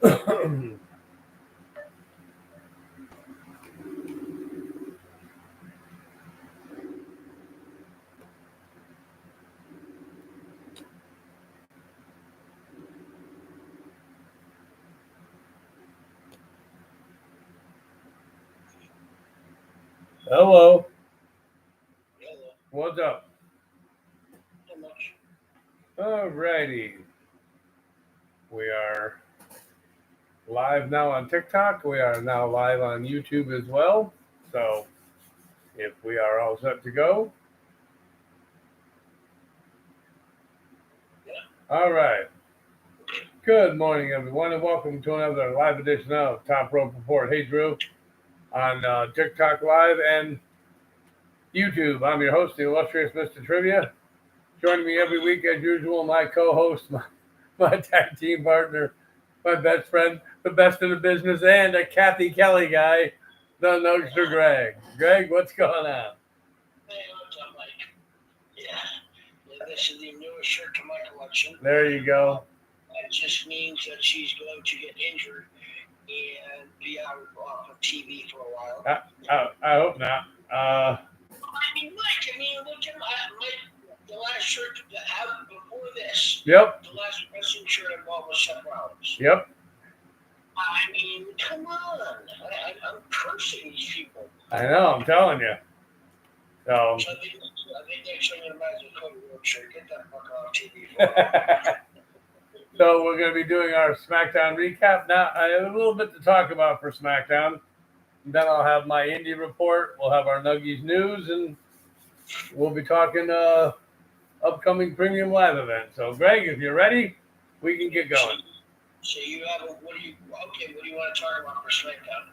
Hello. Hello. What's up? Not much. Alrighty. We are live now on TikTok. We are now live on YouTube as well. So if we are all set to go. Yeah. All right. Good morning, everyone, and welcome to another live edition of Top Rope Report. Hey, Drew, on TikTok Live and YouTube. I'm your host, the illustrious Mr. Trivia. Joining me every week, as usual, my co-host, my tag team partner, my best friend, the best in the business, and a Kathy Kelly guy, the Nugster Greg. Greg, what's going on? Hey, what's up, Mike? Yeah. This is the newest shirt to my collection. There you go. That just means that she's going to get injured and be out of TV for a while. I hope not. I mean, Mike, look at the last shirt that I have before this. Yep. The last wrestling shirt I bought was Seth Rollins. Yep. I mean, come on. I'm cursing these people. I know. I'm telling you. So. I think next time you might as well Cody Rhodes shirt. Get that fucker off TV for a while. So we're going to be doing our SmackDown recap. Now, I have a little bit to talk about for SmackDown. Then I'll have my indie report. We'll have our Nuggies news, and we'll be talking upcoming premium live event. So, Greg, if you're ready, we can get going. So you have what do you want to talk about for SmackDown?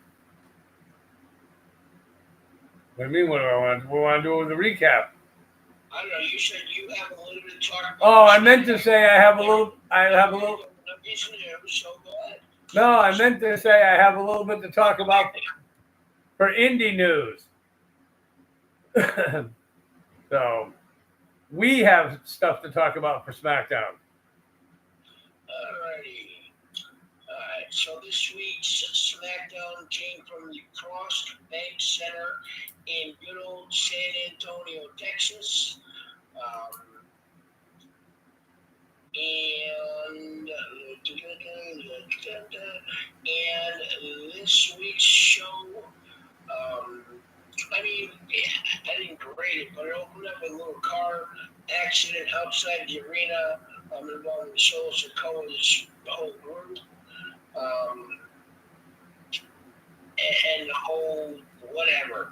What do you mean? What do I want? We want to do with the recap. I don't know. You said you have a little bit to talk about. Oh, I meant to say I have a little. So go ahead. No, I meant to say I have a little bit to talk about for indie news. So we have stuff to talk about for SmackDown. Alrighty. Alright. So this week's SmackDown came from the Cross Bank Center in good old San Antonio, Texas. And this week's show, I didn't grade it, but it opened up with a little car accident outside the arena involving Solo Sikoa's whole group, and the whole whatever.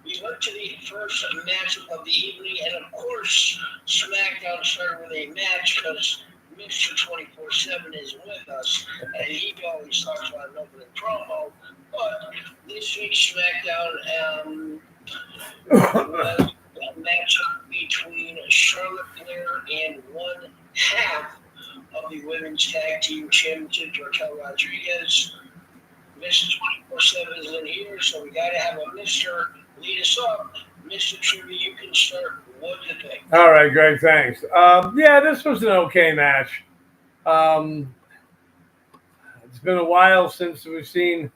We went to the first matchup of the evening, and of course, SmackDown started with a match because Mr. 24/7 is with us, and he always talks about an opening promo. But this week's SmackDown was a matchup between Charlotte Flair and one half of the Women's Tag Team Championship, Raquel Rodriguez. Mr. 24/7 is in here, so we got to have a Mr. lead us up. Mr. Trivia, you can start. What do you think? All right, Greg, thanks. Yeah, this was an okay match. It's been a while since we've seen,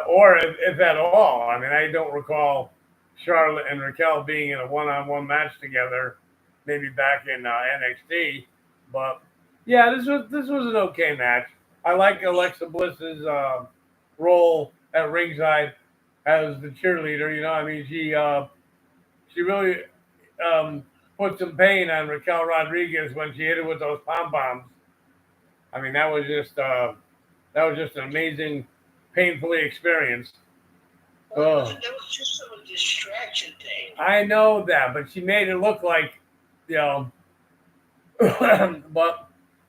or if at all. I mean, I don't recall Charlotte and Raquel being in a one-on-one match together, maybe back in NXT. But yeah, this was an okay match. I like Alexa Bliss's role at ringside as the cheerleader. You know, I mean, she really put some pain on Raquel Rodriguez when she hit her with those pom poms. I mean, that was just an amazing, painfully experience. Well, that was just a distraction thing. I know that, but she made it look like, you know. But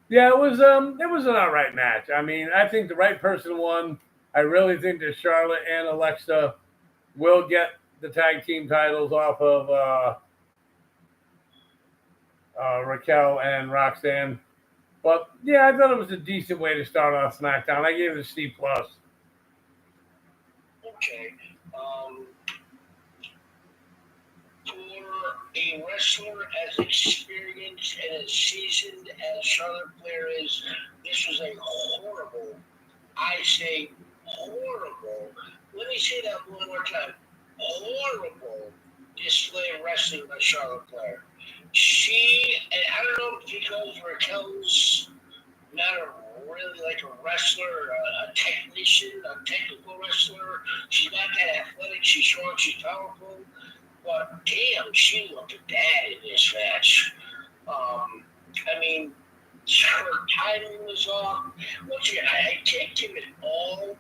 yeah, it was an alright match. I mean, I think the right person won. I really think that Charlotte and Alexa will get the tag team titles off of Raquel and Roxanne. But yeah, I thought it was a decent way to start off SmackDown. I gave it a C+. Okay. For a wrestler as experienced and as seasoned as Charlotte Flair is, this was a horrible, I say horrible, let me say that one more time, horrible display of wrestling by Charlotte Flair. And I don't know if because Raquel's not really like a wrestler, a technician, a technical wrestler. She's not that athletic. She's strong. She's powerful. But damn, she looked bad in this match. I mean, her timing was off. Once again, I can't give it all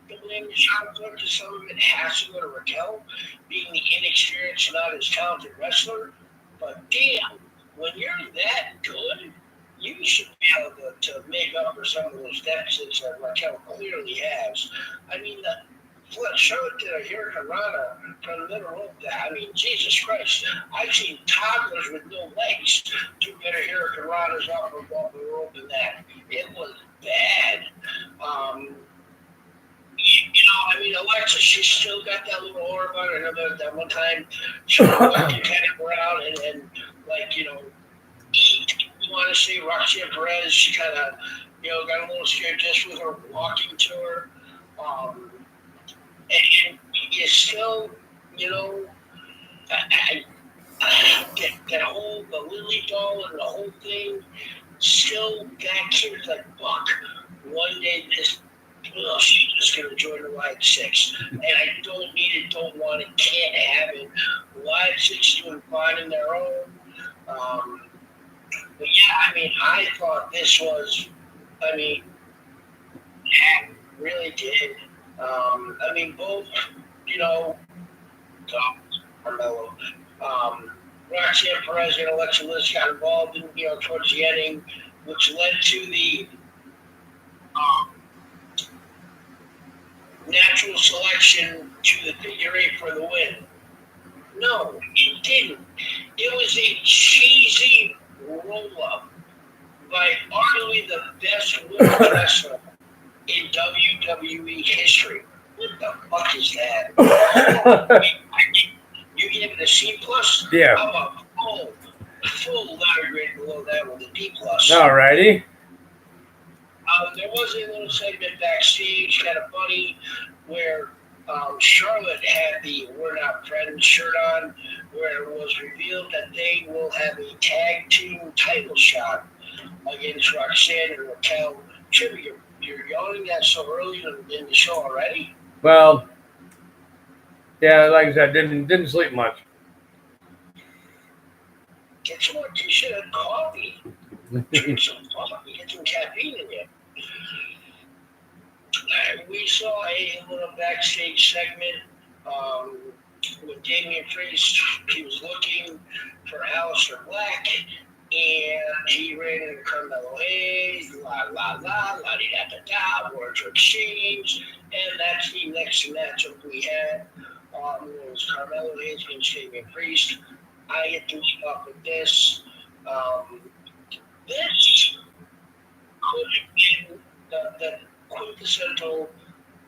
the blame to Charlotte Flair, because some of it has to go to Raquel, being the inexperienced, not as talented wrestler. But damn, when you're that good, you should be able to make up for some of those deficits that Raquel clearly has. I mean, Charlotte did a Hurricanrana from the middle rope. I mean, Jesus Christ. I've seen toddlers with no legs do better Hurricanranas off the rope than that. It was bad. I mean, Alexa, she's still got that little orb on her. That one time she was walking kind of around and eat. You want to say Roxanne Perez, she kind of, got a little scared just with her walking to her. And you still, that whole, the Lily doll and the whole thing, still got kids like Buck. One day she's just going to join the Live Six. And I don't need it, don't want it, can't have it. Live Six doing fine in their own. But yeah, I mean, I thought this was, really did. I mean, both, Carmelo, Roxanne Perez and Alexa Bliss got involved in, towards the ending, which led to the natural selection to the figure eight for the win. No, it didn't. It was a cheesy roll-up by arguably the best women's wrestler in WWE history. What the fuck is that? You gave it a C+? Yeah. I'm a full letter grade below that with a D+. Alrighty. There was a little segment backstage, kind of funny, where Charlotte had the "We're Not Friends" shirt on, where it was revealed that they will have a tag team title shot against Roxanne and Raquel. Chip, you're yawning that so early in the show already? Well, yeah, like I said, didn't sleep much. Get some more. You should have coffee. Drink some coffee. Get some caffeine in you. We saw a little backstage segment with Damian Priest. He was looking for Aleister Black, and he ran into Carmelo Hayes, la-di-da-da-da, words were exchanged, and that's the next matchup we had. It was Carmelo Hayes against Damian Priest. I get to lead off with this. This could have been the quintessential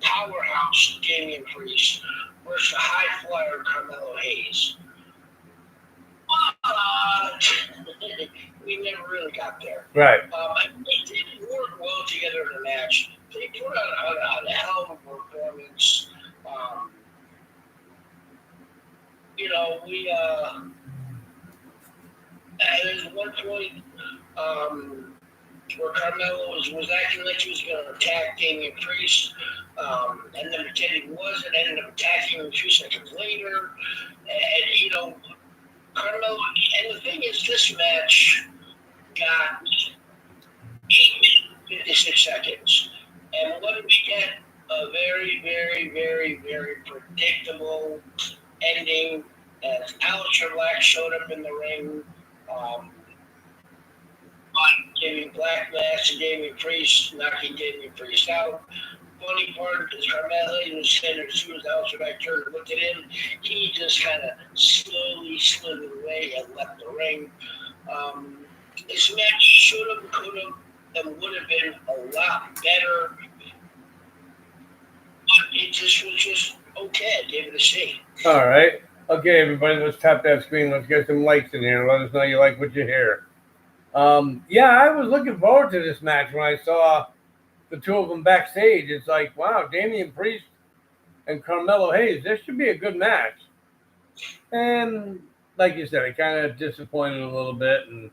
powerhouse Damian Priest versus the high flyer Carmelo Hayes. But we never really got there. Right. They didn't work well together in the match. They put on a hell of a performance. There's one point where Carmelo was acting like he was going to attack Damian Priest, and then pretended he wasn't, ended up attacking him 2 seconds later. And, Carmelo, and the thing is, this match got 8 minutes and 56 seconds. And what did we get? A very, very, very, very predictable ending as Aleister Black showed up in the ring, giving Black Mass to Damian Priest, knocking Damian Priest out. Funny part is Carmelo was standing as soon as Aleister Black turned and looked at him, he just kind of slowly slithered away and left the ring. This match should have, could have, and would have been a lot better, but it just was just okay. I gave it a C. All right. Okay, everybody, let's tap that screen. Let's get some likes in here. Let us know you like what you hear. Yeah, I was looking forward to this match when I saw the two of them backstage. It's like, wow, Damian Priest and Carmelo Hayes. This should be a good match. And like you said, it kind of disappointed a little bit, and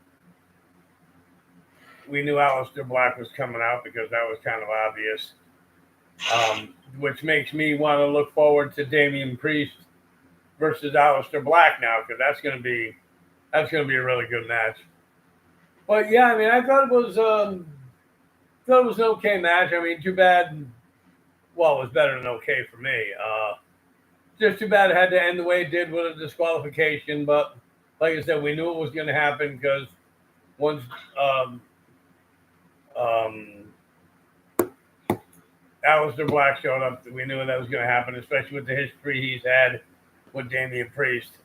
we knew Aleister Black was coming out because that was kind of obvious. Which makes me want to look forward to Damian Priest versus Aleister Black now, because that's going to be a really good match. But yeah, I mean, I thought it was an okay match. I mean, too bad. Well, it was better than okay for me. Just too bad it had to end the way it did with a disqualification. But like I said, we knew it was going to happen because once um, Aleister Black showed up, we knew that was going to happen, especially with the history he's had with Damian Priest.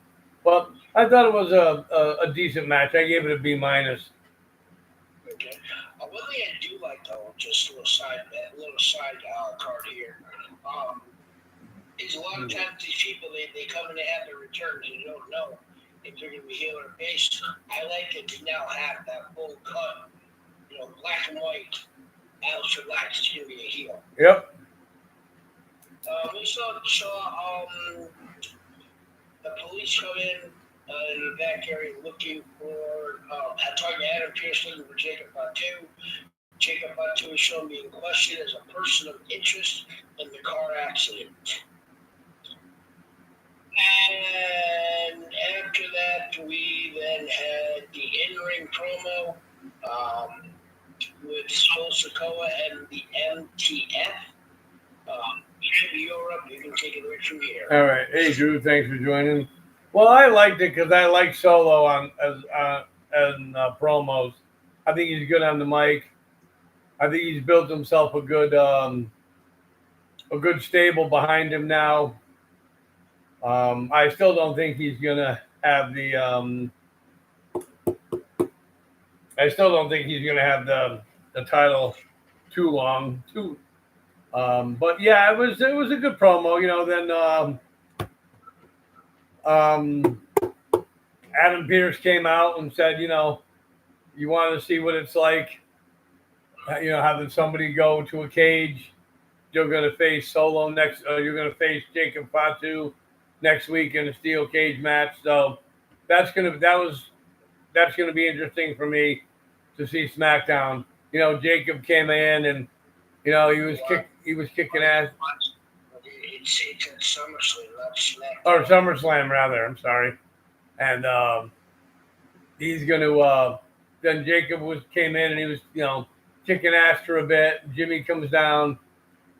But I thought it was a decent match. I gave it a B minus. Okay. One thing I do like, though, just a little side card here, is a lot of times these people, they come in to have their returns and you don't know if they're going to be heel or face. I like that we now have that full cut, black and white. Aleister Black is going to be a heel. Yep. We saw the police come in the back area looking for, talking to Adam Pearce looking for Jacob Fatu. Jacob Fatu is shown being questioned as a person of interest in the car accident. And after that, we then had the in-ring promo with Sol Sikoa and the MTF. You're up. You can take it right from here. All right. Hey, Drew. Thanks for joining. Well, I liked it because I like Solo on promos. I think he's good on the mic. I think he's built himself a good stable behind him now. I still don't think he's gonna have the. I still don't think he's gonna have the title too long. But yeah, it was a good promo. Then Adam Pearce came out and said, you want to see what it's like, having somebody go to a cage. You're going to face Solo next. You're going to face Jacob Fatu next week in a steel cage match. So that's going to be interesting for me to see SmackDown. Jacob came in and he was kicking ass. It's at SummerSlam, not SmackDown. Or SummerSlam, rather. I'm sorry. And he's going to. Then Jacob came in and he was, kicking ass for a bit. Jimmy comes down.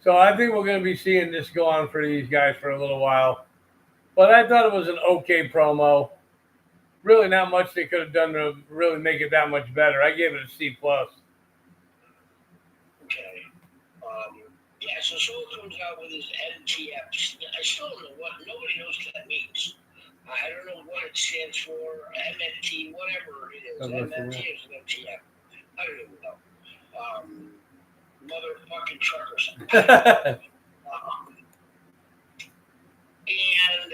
So I think we're going to be seeing this go on for these guys for a little while. But I thought it was an okay promo. Really not much they could have done to really make it that much better. I gave it a C+. Okay. Yeah, so Solo comes out with his MTF. I still don't know nobody knows what that means. I don't know what it stands for, MFT, whatever it is. MFT is an MTF. I don't even know. Motherfucking truckers. And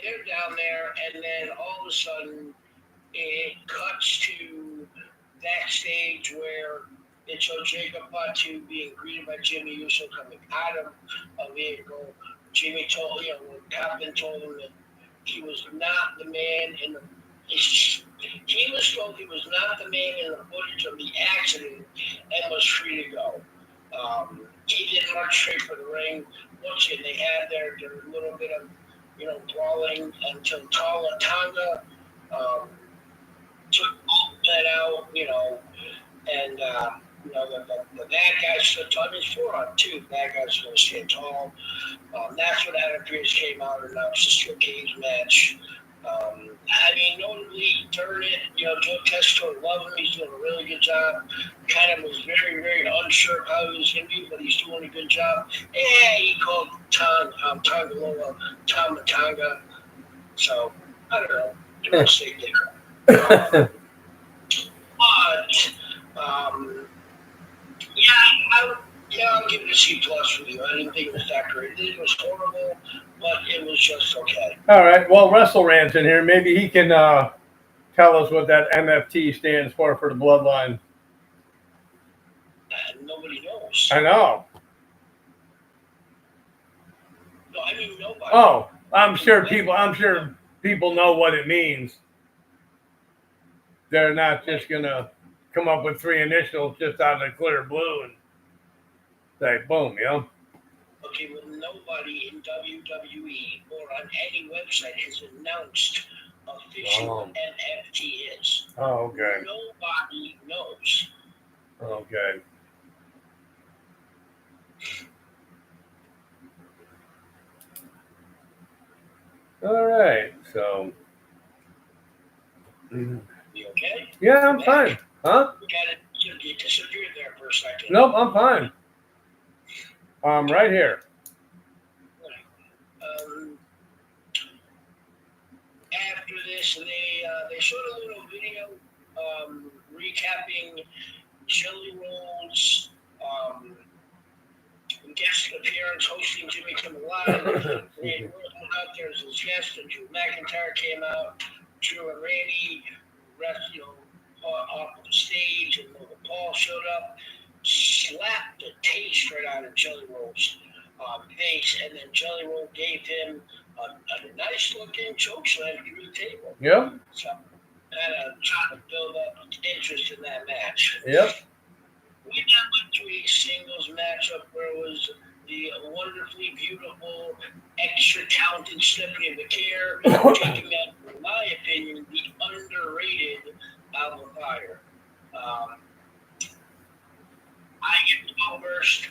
they're down there, and then all of a sudden, it cuts to backstage where it shows Jacob Fatu being greeted by Jimmy Uso coming out of a vehicle. Jimmy told, when Coppin told him that he was not the man in the. He was told he was not the man in the footage of the accident and was free to go. He didn't march straight for the ring. Once again, they had their little bit of, brawling until Tala Tonga took that out, and the bad guy stood tall. He's 4-on-2. Bad guy's going to stand tall. That's when Adam Pearce came out and announced the steel cage match. Notably during it, Joe Tessitore loved him. He's doing a really good job. Kind of was very, very unsure of how he was going to be, but he's doing a good job. Yeah, he called Tonga Loa Tama Tonga. So, I don't know. Don't say different. I'll give it a C+ for you. I didn't think it was that great. It was horrible. but it was just okay. All right. Well, Wrestle Rant's in here. Maybe he can tell us what that MFT stands for the Bloodline. Nobody knows. I know. No, I mean nobody. Oh, I'm sure people know what it means. They're not just gonna come up with 3 initials just out of the clear blue and say boom, you know. Okay, well, nobody in WWE or on any website has announced officially what NFT is. Oh, okay. Nobody knows. Okay. All right. So. You okay? Yeah, I'm fine. Huh? You disappeared there for a second. Nope, I'm fine. I'm right here. After this, they showed a little video recapping Jelly Roll's guest appearance hosting Jimmy Kimmel Live. They were out there as his guest, and Drew McIntyre came out. Drew and Randy off the stage, and Logan Paul showed up, slapped the taste right out of Jelly Roll's face, and then Jelly Roll gave him a nice looking choke slam through the table. Yep. So kind of trying to build up interest in that match. Yep. We then went to a singles matchup where it was the wonderfully beautiful, extra talented Stephanie McCare taking out, in my opinion, the underrated Alba Fire. I get the ball first.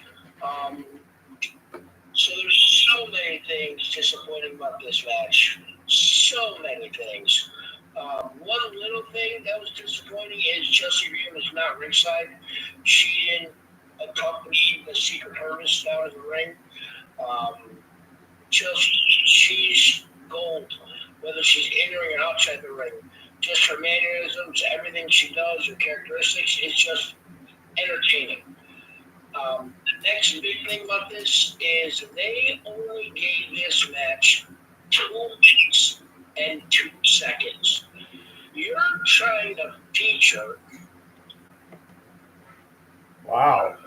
So there's so many things disappointing about this match. So many things. One little thing that was disappointing is Chelsea Green was not ringside. She didn't accompany the Secret Harvest down in the ring. Chelsea, she's gold, whether she's in the ring or outside the ring. Just her mannerisms, everything she does, her characteristics, is just entertaining. The next big thing about this is they only gave this match 2 minutes and 2 seconds. You're trying to feature. Wow.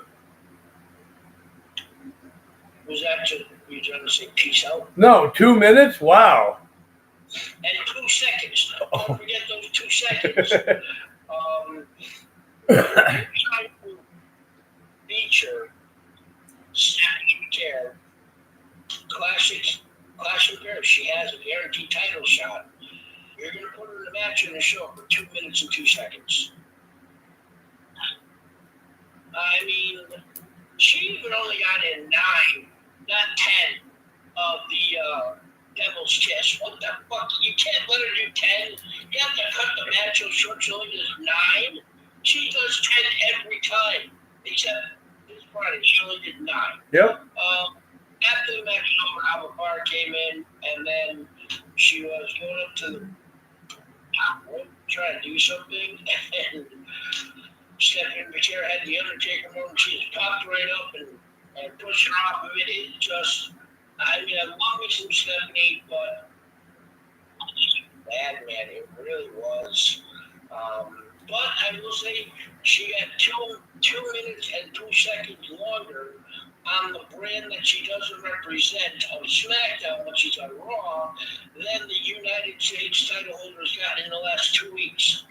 Was that just you trying to say peace out? No, 2 minutes? Wow. And 2 seconds. Don't forget those 2 seconds. You're trying to feature Stephanie McCare, classic pair. She has a guaranteed title shot. You're going to put her in a match in the show for 2 minutes and 2 seconds. I mean, she even only got in 9, not 10 of the Devil's Kiss. What the fuck? You can't let her do 10. You have to cut the match so short. She only does 9. She does 10 every time, except this Friday. She only did 9. Yep. After the match over, Alba Fire came in, and then she was going up to the top rope trying to do something, and Stephanie McCare had the Undertaker moment. She just popped right up and pushed her off of it. It just, I mean, I love me some Stephanie, but bad, man. It really was. But I will say she got 2 minutes and 2 seconds longer on the brand that she doesn't represent on SmackDown when she's on Raw than the United States title holders got in the last 2 weeks.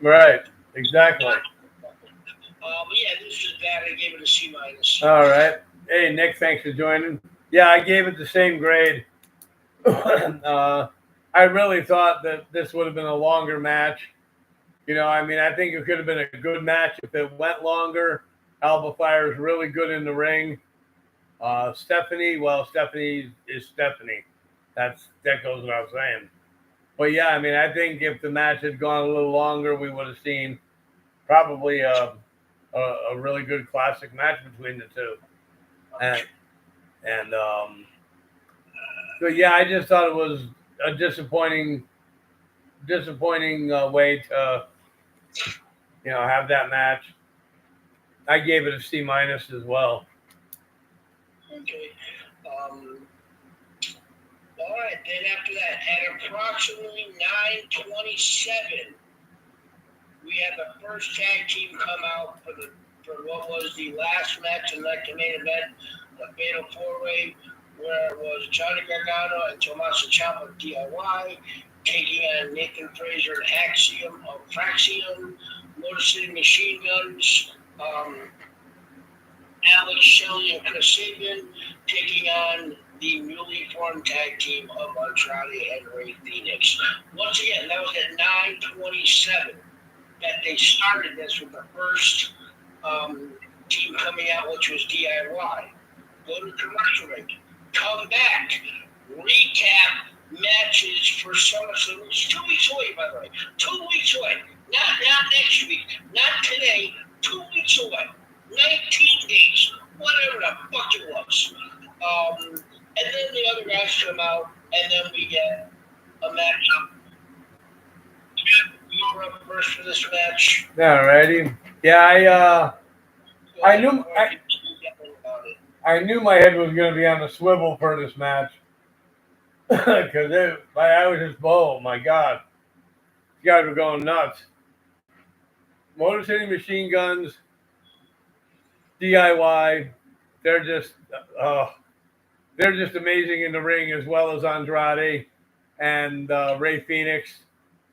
Right. Exactly. Yeah, this is bad. I gave it a C-. All right. Hey, Nick, thanks for joining. Yeah, I gave it the same grade. I really thought that this would have been a longer match. You know, I mean, I think it could have been a good match if it went longer. Alba Fire is really good in the ring. Stephanie is Stephanie. That goes without saying. But yeah, I mean, I think if the match had gone a little longer, we would have seen probably a really good classic match between the two. And so yeah, I just thought it was a disappointing way to have that match. I gave it a C- as well. Okay. All right, then after that, at approximately 9:27, we had the first tag team come out for what was the last match in the main event, the Fatal 4-Way, where it was Johnny Gargano and Tommaso Ciampa DIY taking on Nathan Fraser and Fraxium, Motor City Machine Guns, Alex Shelley and Chris Sabin taking on the newly formed tag team of Andrade and Ray Phoenix. Once again, that was at 9:27 that they started this with the first team coming out, which was DIY. Go to commercial break, come back, recap matches for SummerSlam, which is 2 weeks away, by the way. 2 weeks away. Not next week, not today, 2 weeks away. 19 days, whatever the fuck it was. And then the other guys come out, and then we get a matchup. You were up first for this match. Alrighty. Yeah, I knew my head was going to be on the swivel for this match. Because I was just, oh my God. These guys were going nuts. Motor City Machine Guns, DIY, they're just amazing in the ring, as well as Andrade and Ray Phoenix.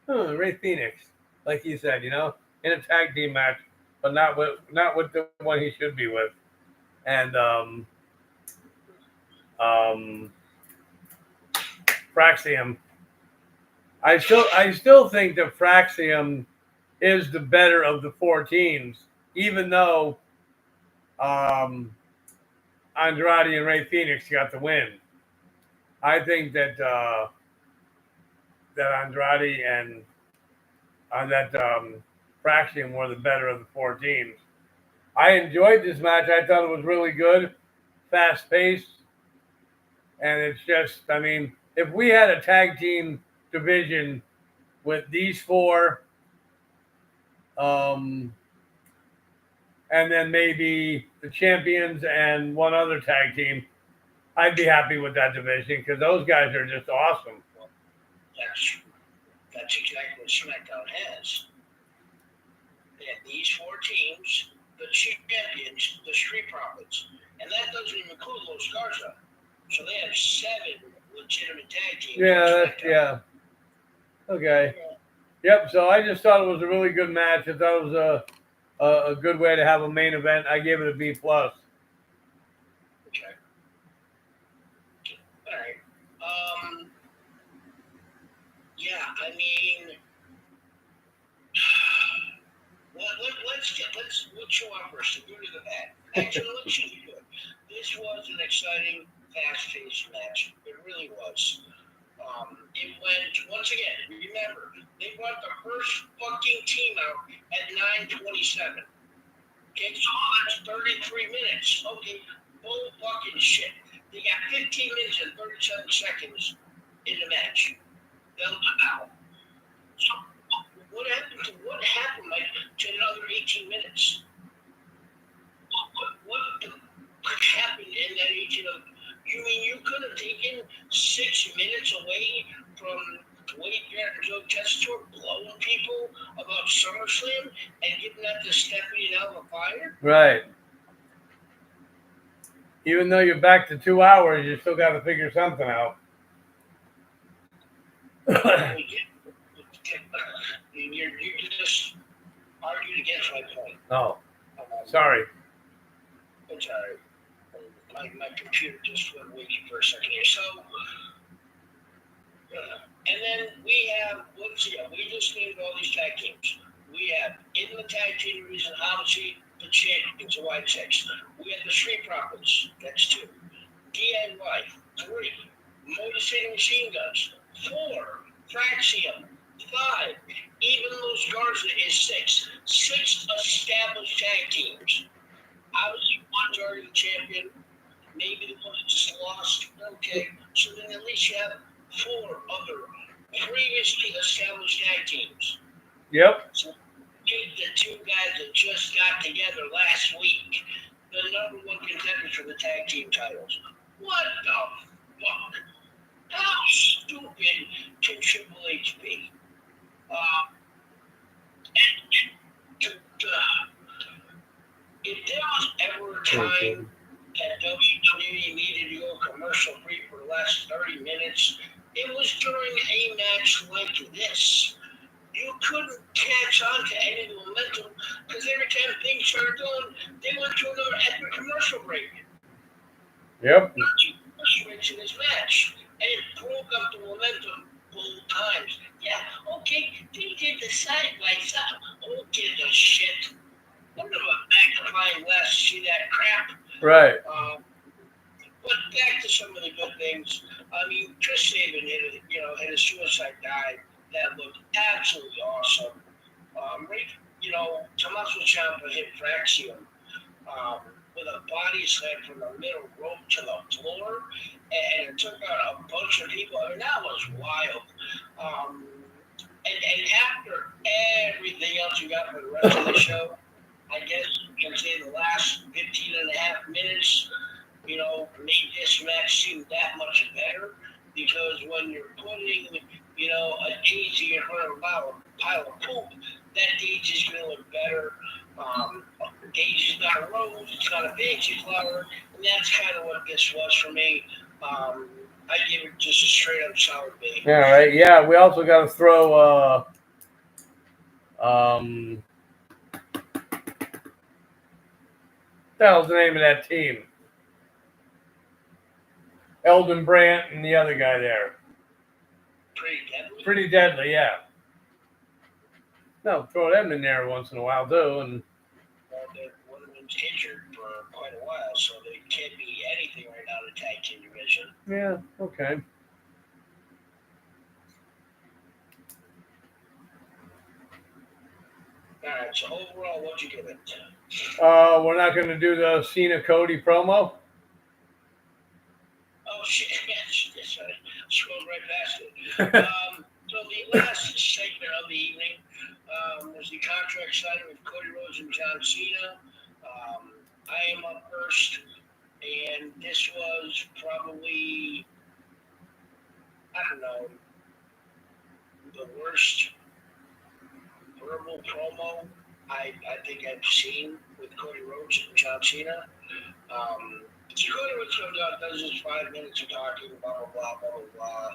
Ray Phoenix, like you said, in a tag team match, but not with the one he should be with. And Fraxium. I still think that Fraxium is the better of the four teams, even though Andrade and Ray Phoenix got the win. I think that Andrade and Fraxium were the better of the four teams. I enjoyed this match. I thought it was really good, fast paced, and it's just, I mean, if we had a tag team division with these four, and then maybe the champions and one other tag team, I'd be happy with that division because those guys are just awesome. That's exactly what SmackDown has. They have these four teams, the champions, the Street Profits, and that doesn't even include Los Garza. So they have 7 legitimate tag teams. Yeah. Okay. Yep. So I just thought it was a really good match. I thought it was a good way to have a main event. I gave it a B+. Okay. All right. Yeah, I mean, let's show off first. The good or the bad. Actually, let's show you good. This was an exciting, fast-paced match. It really was. It went, once again, remember, they brought the first fucking team out at 9:27. Okay, so that's 33 minutes. Okay, bull fucking shit. They got 15 minutes and 37 seconds in the match. They'll out. So what happened, Mike, to another 18 minutes? What happened in that 18 minutes? You mean you could have taken 6 minutes away from Wade Barrett and Joe Tessitore blowing people about SummerSlam and giving that to Stephanie and Alpha Fire? Right. Even though you're back to 2 hours, you still got to figure something out. You just argued against my point. Oh, sorry. It's all right. My computer just went wiki for a second here. So, and then we have, we just named all these tag teams. We have in the tag team division, obviously, the champions, the White Chicks. We have the Street Profits, that's 2. DIY, 3. Motor City Machine Guns, 4. Fraxium, 5. Even Los Garza is 6. 6 established tag teams. Obviously, one's already the champion. Maybe the one that just lost. Okay, so then at least you have 4 other previously established tag teams. Yep. So the 2 guys that just got together last week, the number 1 contenders for the tag team titles. What the fuck? How stupid can Triple H be? If there was ever a time that WWE needed to go commercial free for the last 30 minutes, it was during a match like this. You couldn't catch on to any momentum because every time things started going, they went to another epic commercial break. Yep. In this match, and it broke up the momentum both times. Yeah, okay, they did the side by side. Who gives a shit? I'm gonna magnifying glass to see that crap. Right. But back to some of the good things. I mean, Chris Sabin hit a suicide dive that looked absolutely awesome. Tommaso Ciampa hit Fraxium with a body slam from the middle rope to the floor, and it took out a bunch of people. I mean, that was wild. And after everything else you got for the rest of the show, I guess you can say the last 15 and a half minutes, made this match seem that much better because when you're putting, a daisy in front of a pile of poop, that daisy's going to look better. Daisy's not a rose, it's not a daisy flower, and that's kind of what this was for me. I give it just a straight up solid B. All right. Yeah, we also got to throw what the hell's the name of that team? Eldon Brandt and the other guy there. Pretty deadly, yeah. No, throw them in there once in a while too, and. One of them's injured for quite a while, so they can't be anything right now in the tag team division. Yeah. Okay. All right. So overall, what'd you give it? We're not going to do the Cena Cody promo. Oh shit! Yes, I scrolled right past it. So the last segment of the evening was the contract signing with Cody Rhodes and John Cena. I am up first, and this was probably, I don't know, the worst verbal promo I think I've seen with Cody Rhodes and John Cena. Cody Rhodes comes out, does his 5 minutes of talking, blah, blah, blah, blah, blah, blah.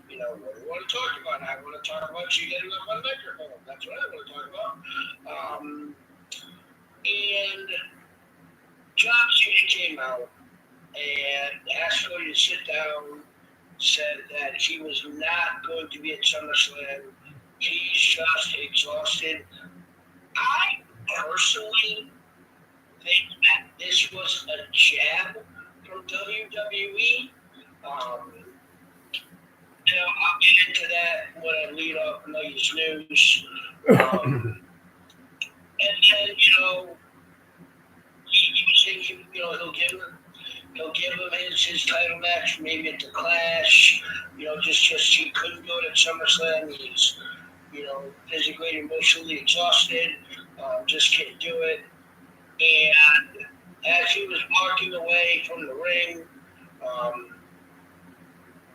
What do you want to talk about? I want to talk about you getting up on the microphone. That's what I want to talk about. And John Cena came out and asked Cody to sit down, said that he was not going to be at SummerSlam. He's just exhausted. I personally think that this was a jab from WWE. I'll get into that when I lead off Nuggies News. And then, he was thinking, he'll give him his title match, maybe at the Clash. Just he couldn't do it at SummerSlam. He's, physically and emotionally exhausted. Just can't do it. And as he was walking away from the ring, by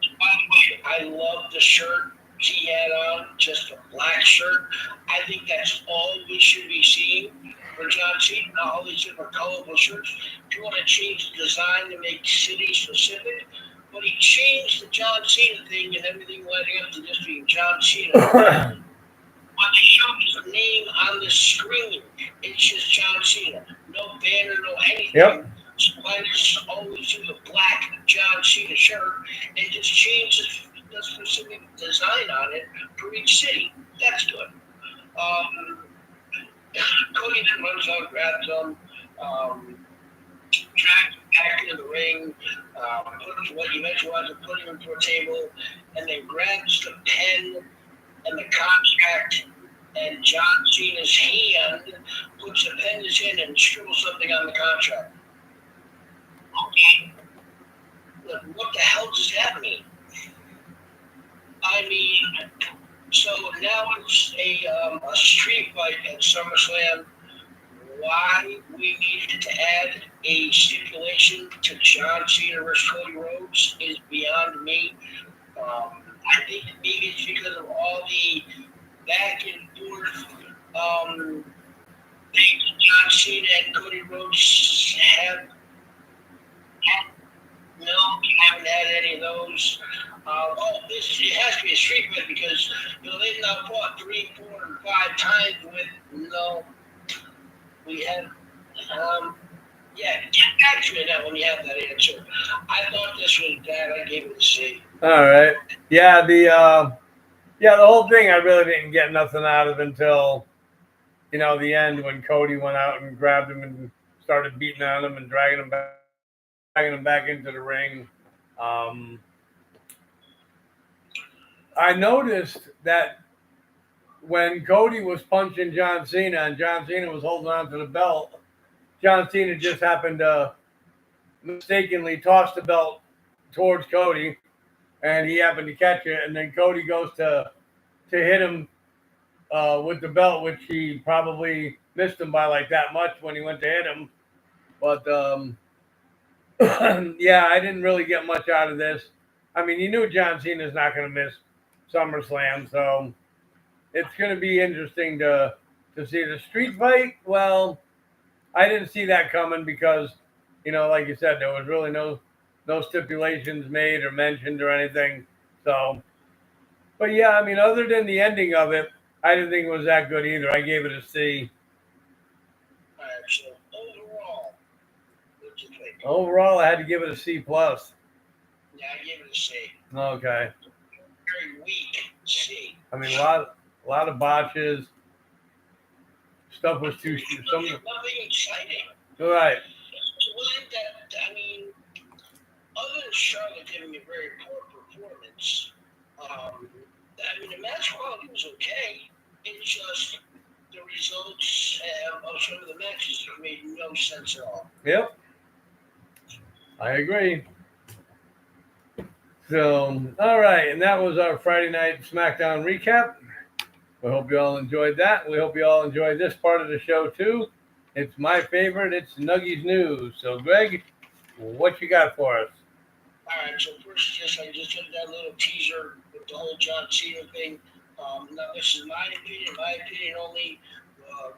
the way, I love the shirt he had on, just a black shirt. I think that's all we should be seeing for John Cena, all these different colorful shirts. If you want to change the design to make city specific, but he changed the John Cena thing and everything went into just being John Cena. When they show his name on the screen, it's just John Cena. No banner, no anything. Yep. So why not just always do the black John Cena shirt and just change the specific design on it for each city? That's good. Cody then runs out, grabs him, drags him back into the ring, puts what you mentioned was putting him to a table, and then grabs the pen and the contract, and John Cena's hand puts the pen in and scribbles something on the contract. Okay. Look, what the hell does that mean? I mean, so now it's a street fight at SummerSlam. Why we needed to add a stipulation to John Cena versus Cody Rhodes is beyond me. I think maybe it's because of all the back and forth. John Cena and Cody Rhodes have no, we haven't had any of those. It has to be a streak fight because they've now fought 3, 4, and 5 times with no. We have. Yeah, get back to me now when you have that answer. I thought this was bad. I gave it a C. All right. Yeah, the whole thing I really didn't get nothing out of until the end when Cody went out and grabbed him and started beating on him and dragging him back into the ring. I noticed that when Cody was punching John Cena and John Cena was holding on to the belt, John Cena just happened to mistakenly toss the belt towards Cody, and he happened to catch it, and then Cody goes to hit him with the belt, which he probably missed him by like that much when he went to hit him. But yeah, I didn't really get much out of this. I mean, you knew John Cena's not going to miss SummerSlam, so it's going to be interesting to see the street fight. Well, I didn't see that coming because, like you said, there was really no stipulations made or mentioned or anything. So, but yeah, I mean, other than the ending of it, I didn't think it was that good either. I gave it a C. All right, so overall, what'd you think? Overall, I had to give it a C plus. Yeah, I gave it a C. Okay. Very weak C. I mean, a lot of botches. Stuff was too. Nothing exciting. Right. It wasn't that. I mean, other than Charlotte giving a very poor performance, the match quality was okay. It's just the results of some of the matches made no sense at all. Yep. I agree. So, all right, and that was our Friday night SmackDown recap. We hope you all enjoyed that. We hope you all enjoyed this part of the show too. It's my favorite. It's Nuggies News. So, Greg, what you got for us? All right, so first, I just took that little teaser with the whole John Cena thing. Now, this is my opinion only.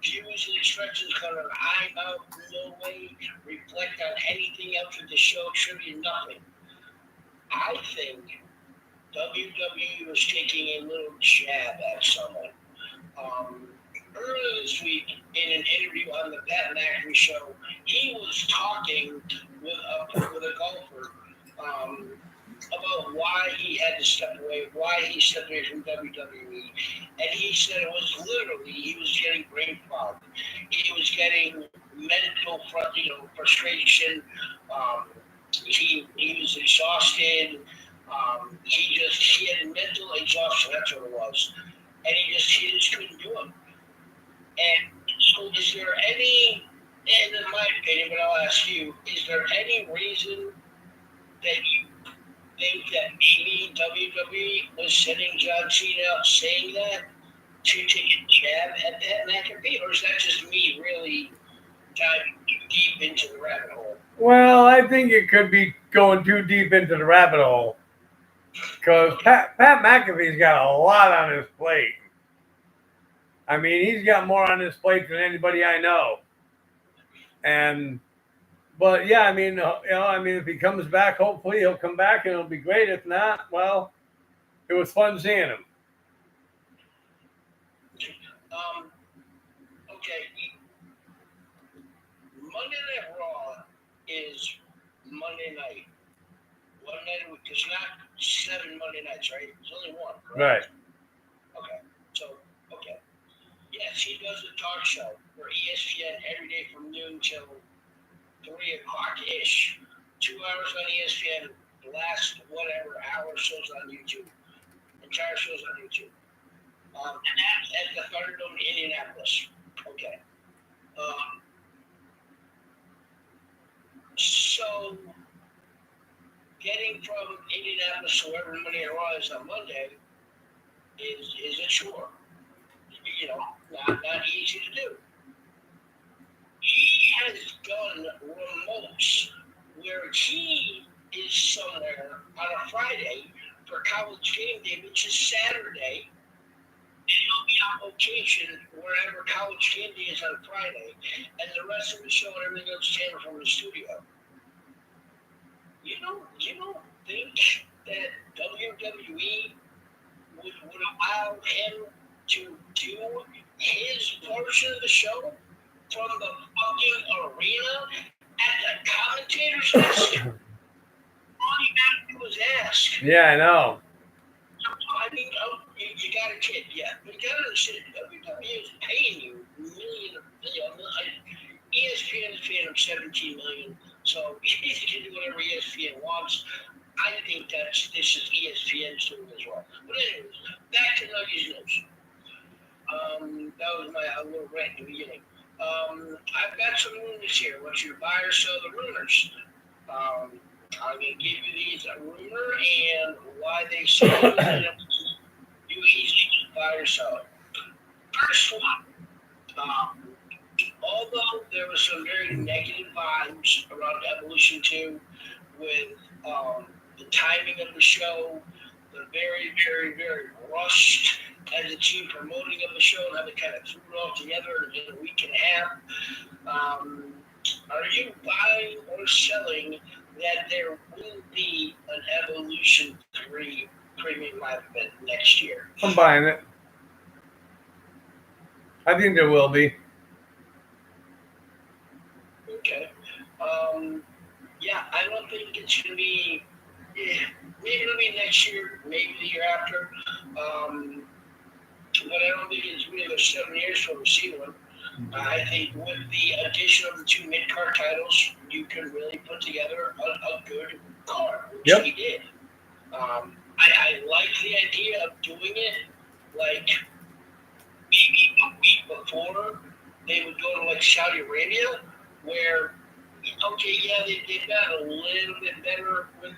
Views and instructions kind of I'm out, no way reflect on anything else with the show, tribute, nothing. I think WWE was taking a little jab at someone. Earlier this week, in an interview on the Pat McAfee show, he was talking with a golfer about why he had to step away, why he stepped away from WWE. And he said it was literally, he was getting brain fog. He was getting mental frustration. He was exhausted. He had mental exhaustion, that's what it was. And he just couldn't do it. And so is there any, and in my opinion, but I'll ask you, is there any reason that you think that maybe WWE was sending John Cena out saying that to take a jab at Pat McAfee? Or is that just me really diving too deep into the rabbit hole? Well, I think it could be going too deep into the rabbit hole because Pat McAfee's got a lot on his plate. I mean, he's got more on his plate than anybody I know. But yeah, I mean, if he comes back, hopefully he'll come back and it'll be great. If not, well, it was fun seeing him. Okay. Monday Night Raw is Monday night. One night a week. There's not 7 Monday nights, right? There's only one, correct? Right. Okay. Okay. Yes, he does a talk show for ESPN every day from noon till 3 o'clock-ish. 2 hours on ESPN, the last whatever hour shows on YouTube. Entire shows on YouTube. And that's at the Thunderdome in Indianapolis. Okay. So, getting from Indianapolis to wherever Monday Night Raw is on Monday is a chore. Not easy to do. He has done remotes where he is somewhere on a Friday for College Game Day, which is Saturday. And he'll be on location wherever College Game Day is on Friday, and the rest of the show and everything else is handled from the studio. You don't think that WWE would allow him to do his portion of the show from the fucking arena at the commentator's desk? All you gotta do is ask. Yeah, I know. I mean, you got a kid, yeah. But you gotta understand, WWE is paying you ESPN is paying him $17 million, so he can do whatever ESPN wants. I think this is ESPN's doing as well. But anyways, back to Nuggies news. That was my little rant in the beginning. I've got some rumors here. Want you to buy or sell the rumors? I'm going to give you these rumor and why they say you easy to buy or sell it. First one, although there was some very negative vibes around Evolution 2 with the timing of the show, the very, very, very rushed as a team promoting of the show, and how they kind of threw it all together in a week and a half. Are you buying or selling that there will be an Evolution 3 premium live event next year? I'm buying it. I think there will be. Okay. Yeah, I don't think it's going to be. Maybe it'll be next year, maybe the year after. But I don't think it's really another 7 years from we see one. I think with the addition of the two mid-card titles, you can really put together a good card, which he did. I like the idea of doing it like maybe a week before they would go to like Saudi Arabia, where they've got a little bit better with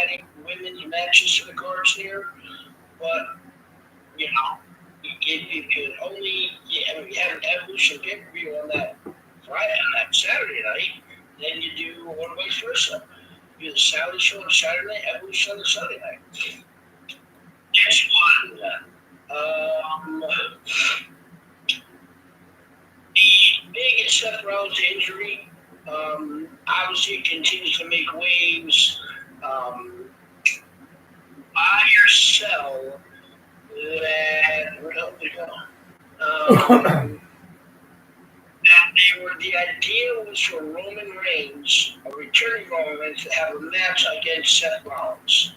adding women's matches to the cards here, but if you could only you have an Evolution pay-per-view on that Friday, on that Saturday night, then you do one vice versa. You do the Saturday show on Saturday night, Evolution on the Sunday night. Next one. The big Seth Rollins injury, obviously continues to make waves. Buy or sell that where the the idea was for Roman Reigns, a returning Roman Reigns, to have a match against Seth Rollins.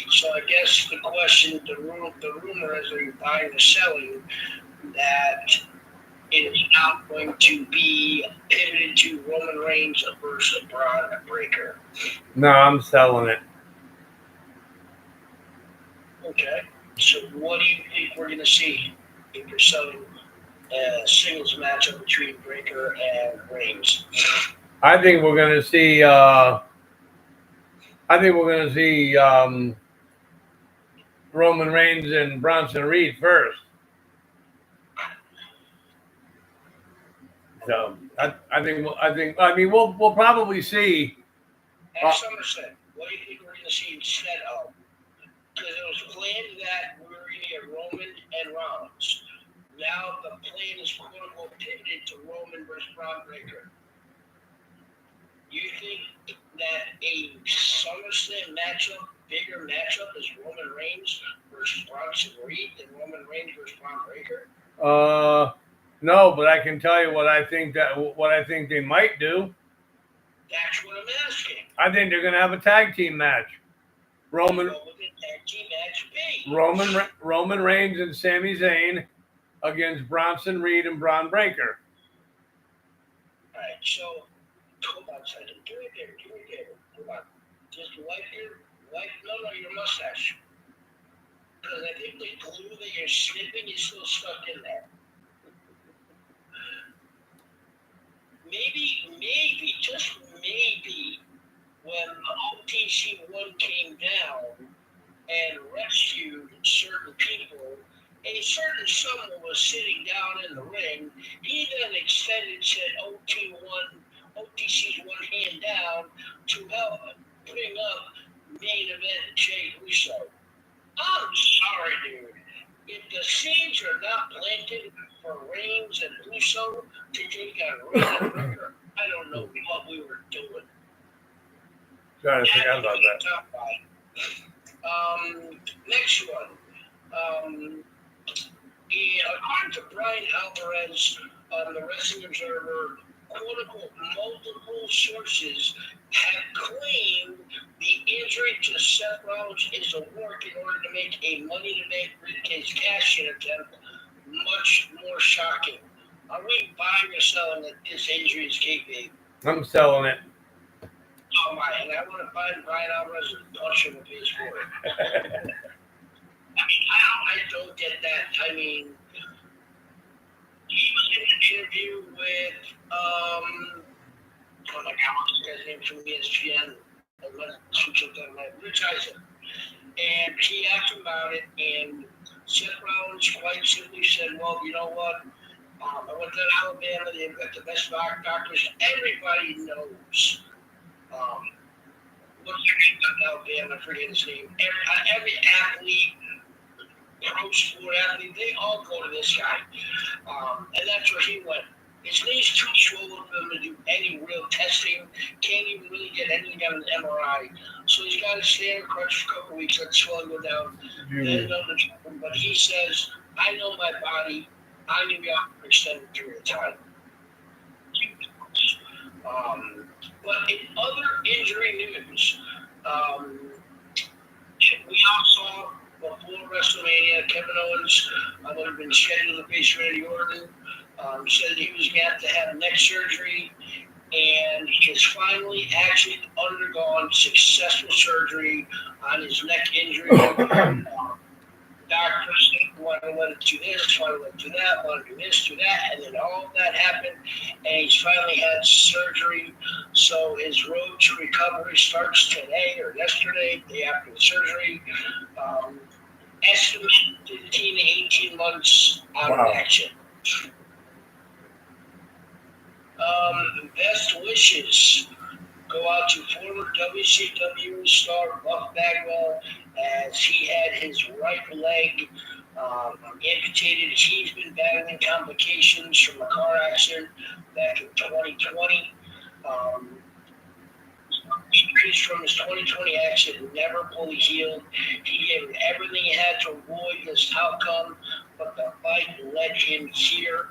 So I guess the question, the rumor is, are you buying or selling that it is not going to be pivoted to Roman Reigns versus Braun Breaker? No, I'm selling it. Okay. So what do you think we're going to see if you're selling a singles matchup between Breaker and Reigns? I think we're going to see. Roman Reigns and Bronson Reed first. So we'll probably see. At SummerSlam, what do you think we're going to see instead of? Because it was planned that we were going to get Roman and Rollins. Now the plan is quote unquote pivoted to Roman versus Braun Breaker. You think that a SummerSlam matchup, bigger matchup, is Roman Reigns versus Bronson Reed than Roman Reigns versus Braun Breaker? No, but I can tell you what I think they might do. That's what I'm asking. I think they're going to have a tag team match. Roman Reigns and Sami Zayn against Bronson Reed and Braun Breaker. All right, so hold on a second. Give me there. Hold on. Just wipe your mustache. Because I think the glue that you're snipping is still stuck in there. Maybe, just maybe, when the OTC1 came down and rescued certain people, a certain someone was sitting down in the ring. He then extended said OTC's one hand down to help bring up main event Jey Uso. I'm sorry, dude. If the seeds are not planted for Reigns and Uso to take on Reigns and Booker, I don't know what we were doing. Trying to forget about that. Top five. Next one. According to Brian Alvarez on the Wrestling Observer, quote unquote, multiple sources have claimed the injury to Seth Rollins is a work in order to make a money to make briefcase cash in attempt much more shocking. Are we buying or selling that this injury is kayfabe? I'm selling it. Oh my, and I want to find Brian Alvarez and punch him in the face for it. I don't get that. I mean, he was in an interview with, oh my God, what's this guy's name from ESPN? Rich Eisen. And he asked him about it, and Seth Rollins quite simply said, well, you know what? I went to Alabama, they've got the best doctors. Everybody knows. What's your name in Alabama? I forget his name. Every athlete, pro sport athlete, they all go to this guy. And that's where he went. His knee's too swollen for him to do any real testing. Can't even really get anything out of an MRI. So he's got to stay in a crutch for a couple weeks, let the swelling go down. But he says, I know my body. I'm going to be out for an extended period of time. But in other injury news, we all saw before WrestleMania, Kevin Owens would have been scheduled to face Randy Orton. Said he was going to have neck surgery, and he has finally actually undergone successful surgery on his neck injury. Doctors want to let it do this, want to let it do that, want to do this, do that, and then all of that happened, and he's finally had surgery. So his road to recovery starts today or yesterday, day after the surgery. Estimate 15 to 18 months out of action. Best wishes go out to former WCW star Buff Bagwell, as he had his right leg amputated. He's been battling complications from a car accident back in 2020. Injuries from his 2020 accident never fully healed. He gave it everything he had to avoid this outcome, but the fight led him here.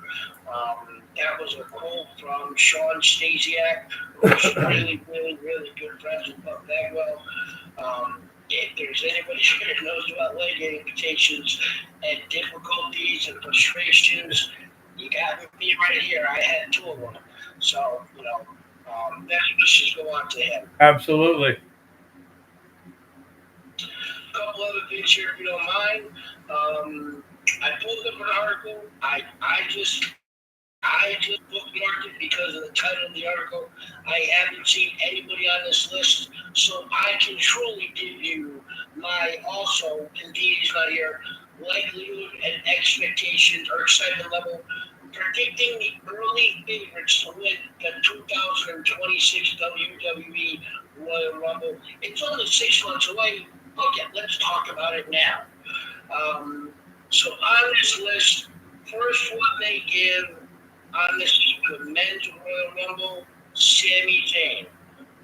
That was a quote from Sean Stasiak, who's really, really, really good friends with Buff Bagwell. If there's anybody who knows about leg amputations and difficulties and frustrations, you got me right here. I had two of them. So, best wishes go on to him. Absolutely. A couple other things here, if you don't mind. I pulled up an article. I just bookmarked it because of the title of the article. I haven't seen anybody on this list, so I can truly give you my also, indeed he's not here, likelihood and expectations or excitement level, predicting the early favorites to win the 2026 WWE Royal Rumble. It's only 6 months away. Okay, let's talk about it now. So on this list, first one they give on this the men's Royal Rumble, Sami Zayn.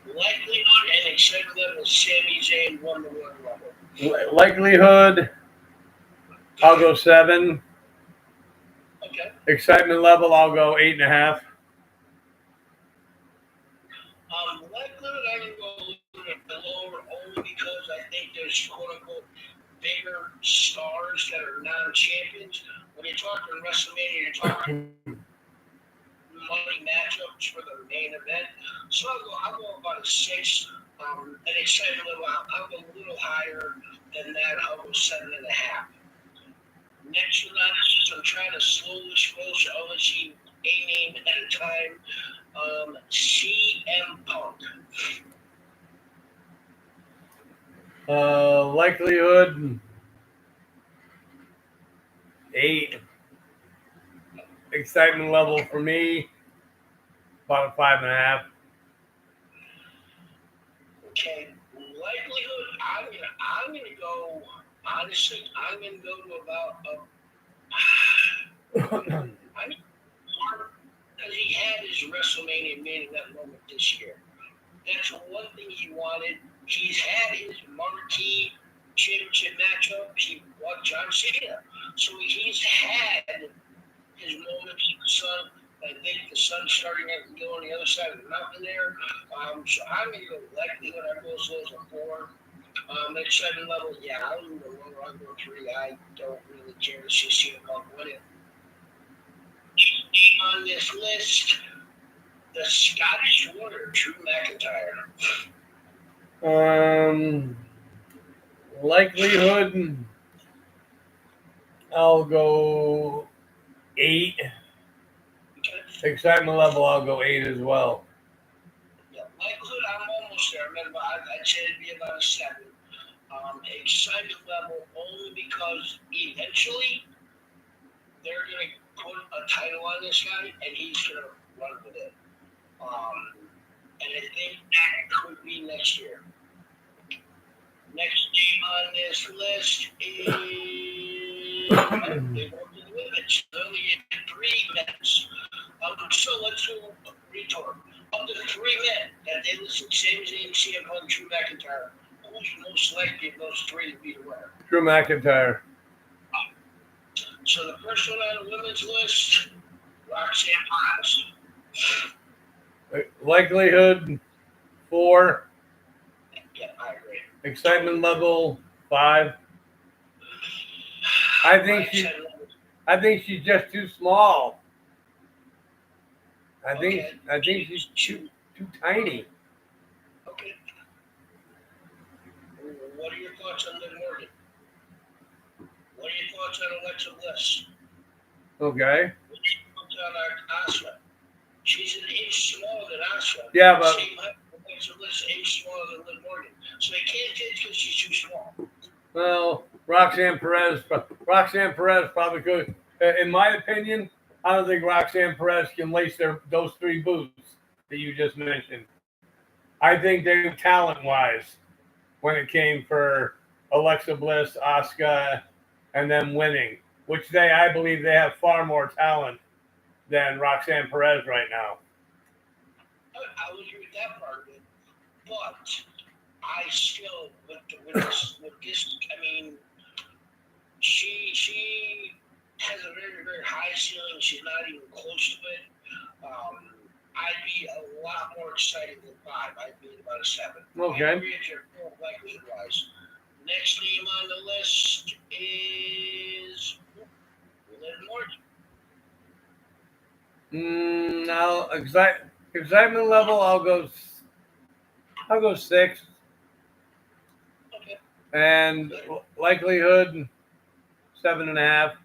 Likelihood and excitement level, Sami Zayn won the Royal Rumble. Likelihood, I'll go 7. Okay. Excitement level, I'll go 8.5. Likelihood, I can go a little bit lower only because I think there's quote unquote bigger stars that are non-champions. When you're talking WrestleMania, you're talking money matchups for the main event. So I'll go about a 6. An excitement level, I'll go a little higher than that. I'll go 7.5. Next one on this, I'm trying to slowly scroll, so I'll let you a name at a time. CM Punk. Likelihood, 8. Excitement level for me, about a 5.5. Okay. Likelihood I'm going to go, honestly, I'm going to go to about, I mean, because he had his WrestleMania main event moment this year. That's one thing he wanted. He's had his marquee championship matchup. He won John Cena. So he's had his moments in the sun. I think the sun's starting to go on the other side of the mountain there. So I'm going to go likelihood. I go as low as a 4. Excitement level, yeah, I'll move a lower. I'll go 3. I don't really care to see CM Punk win it. On this list, the Scottish Warrior, Drew McIntyre. Likelihood, I'll go 8. Okay. Excitement level, I'll go 8 as well. Yeah, likelihood, I'm almost there. Remember, I'd say it'd be about a 7. Excitement level only because eventually they're going to put a title on this guy and he's going to run with it. And I think that could be next year. Next name on this list is they won't do the women's. Only 3 minutes. So let's do a retort. Of the 3 men that they listed, same as CM Punk, Drew McIntyre, who's most likely of those 3 to be the winner? Drew McIntyre. So the first one on the women's list, Roxanne Perez. Likelihood, 4. Yeah, I agree. Excitement level, 5. I think she's just too small. I think she's too tiny. Okay. What are your thoughts on Liv Morgan? What are your thoughts on Alexa Bliss? Okay. What are your thoughts on Asuka? She's an inch smaller than Asuka. Yeah, but same height, Alexa Bliss, an inch smaller than Liv Morgan. So they can't take because she's too small. well, Roxanne Perez probably could. In my opinion, I don't think Roxanne Perez can lace those 3 boots that you just mentioned. I think they're talent-wise when it came for Alexa Bliss, Asuka, and them winning, which I believe they have far more talent than Roxanne Perez right now. I would agree with that part of it, but I still with this. I mean, she has a very, very high ceiling. She's not even close to it. I'd be a lot more excited than 5. I'd be about a 7. Okay. I agree with your likelihood wise. Next name on the list is Liv Morgan. Now excitement level, I'll go 6. Okay. And likelihood, 7.5.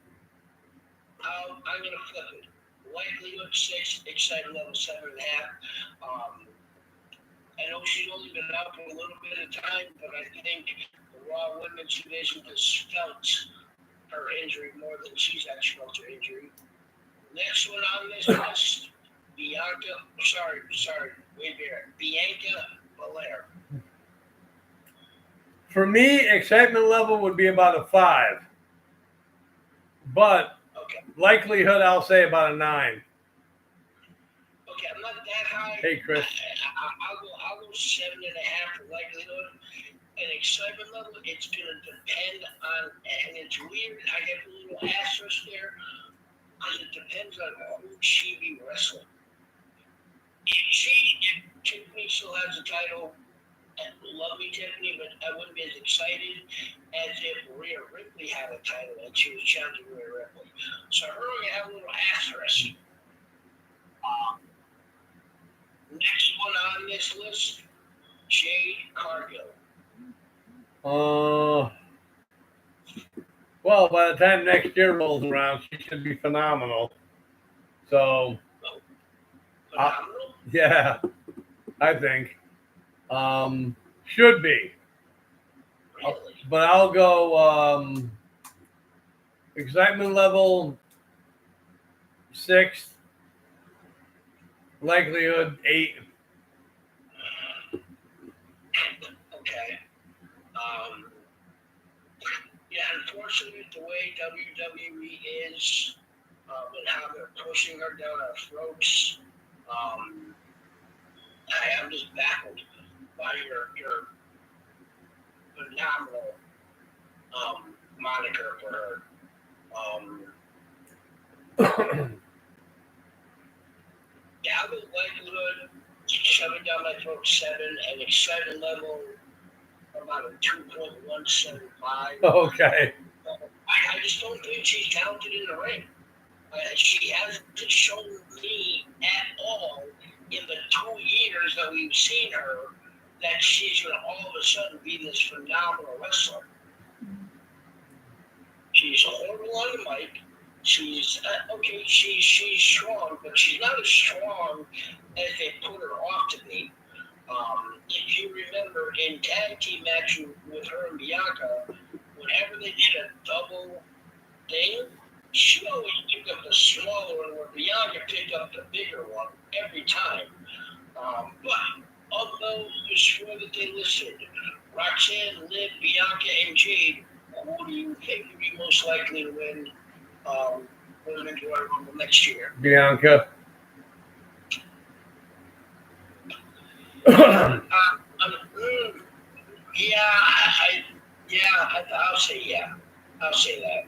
I'm going to flip it. Likelihood 6, excitement level 7.5. I know she's only been out for a little bit of time, but I think the Raw Women's Division has felt her injury more than she's actually felt her injury. Next one on this list, Bianca Belair. For me, excitement level would be about a 5. But okay. Likelihood, I'll say about a 9. Okay, I'm not that high. Hey, Chris. I'll go 7.5 for likelihood. And excitement level, it's going to depend on, and it's weird, I have a little asterisk there, because it depends on who she be wrestling. If Tiffany still has the title, and love me Tiffany, but I wouldn't be as excited as if Rhea Ripley had a title and she was challenging Rhea Ripley. So her, we have a little asterisk. Next one on this list, Jade Cargill. Well, by the time next year rolls around, she should be phenomenal. So, phenomenal? Yeah, I think. Should be. Really? But I'll go excitement level 6. Likelihood 8. Okay. unfortunate the way WWE is and how they're pushing her down our throats. I am just baffled by your phenomenal moniker for her. Doubt likelihood shoving down my throat 7 and excitement level about a 2.175. Okay. I just don't think she's talented in the ring. She hasn't shown me at all in the 2 years that we've seen her that she's going to all of a sudden be this phenomenal wrestler. She's horrible on the mic. She's okay. She's strong, but she's not as strong as they put her off to be. If you remember in tag team match with her and Bianca, whenever they did a double thing, she always picked up the smaller one, where Bianca picked up the bigger one every time. But of those four that they listed, Roxanne, Liv, Bianca, and Jade, who do you think would be most likely to win Women's Royal Rumble next year? Bianca. I'll say yeah. I'll say that.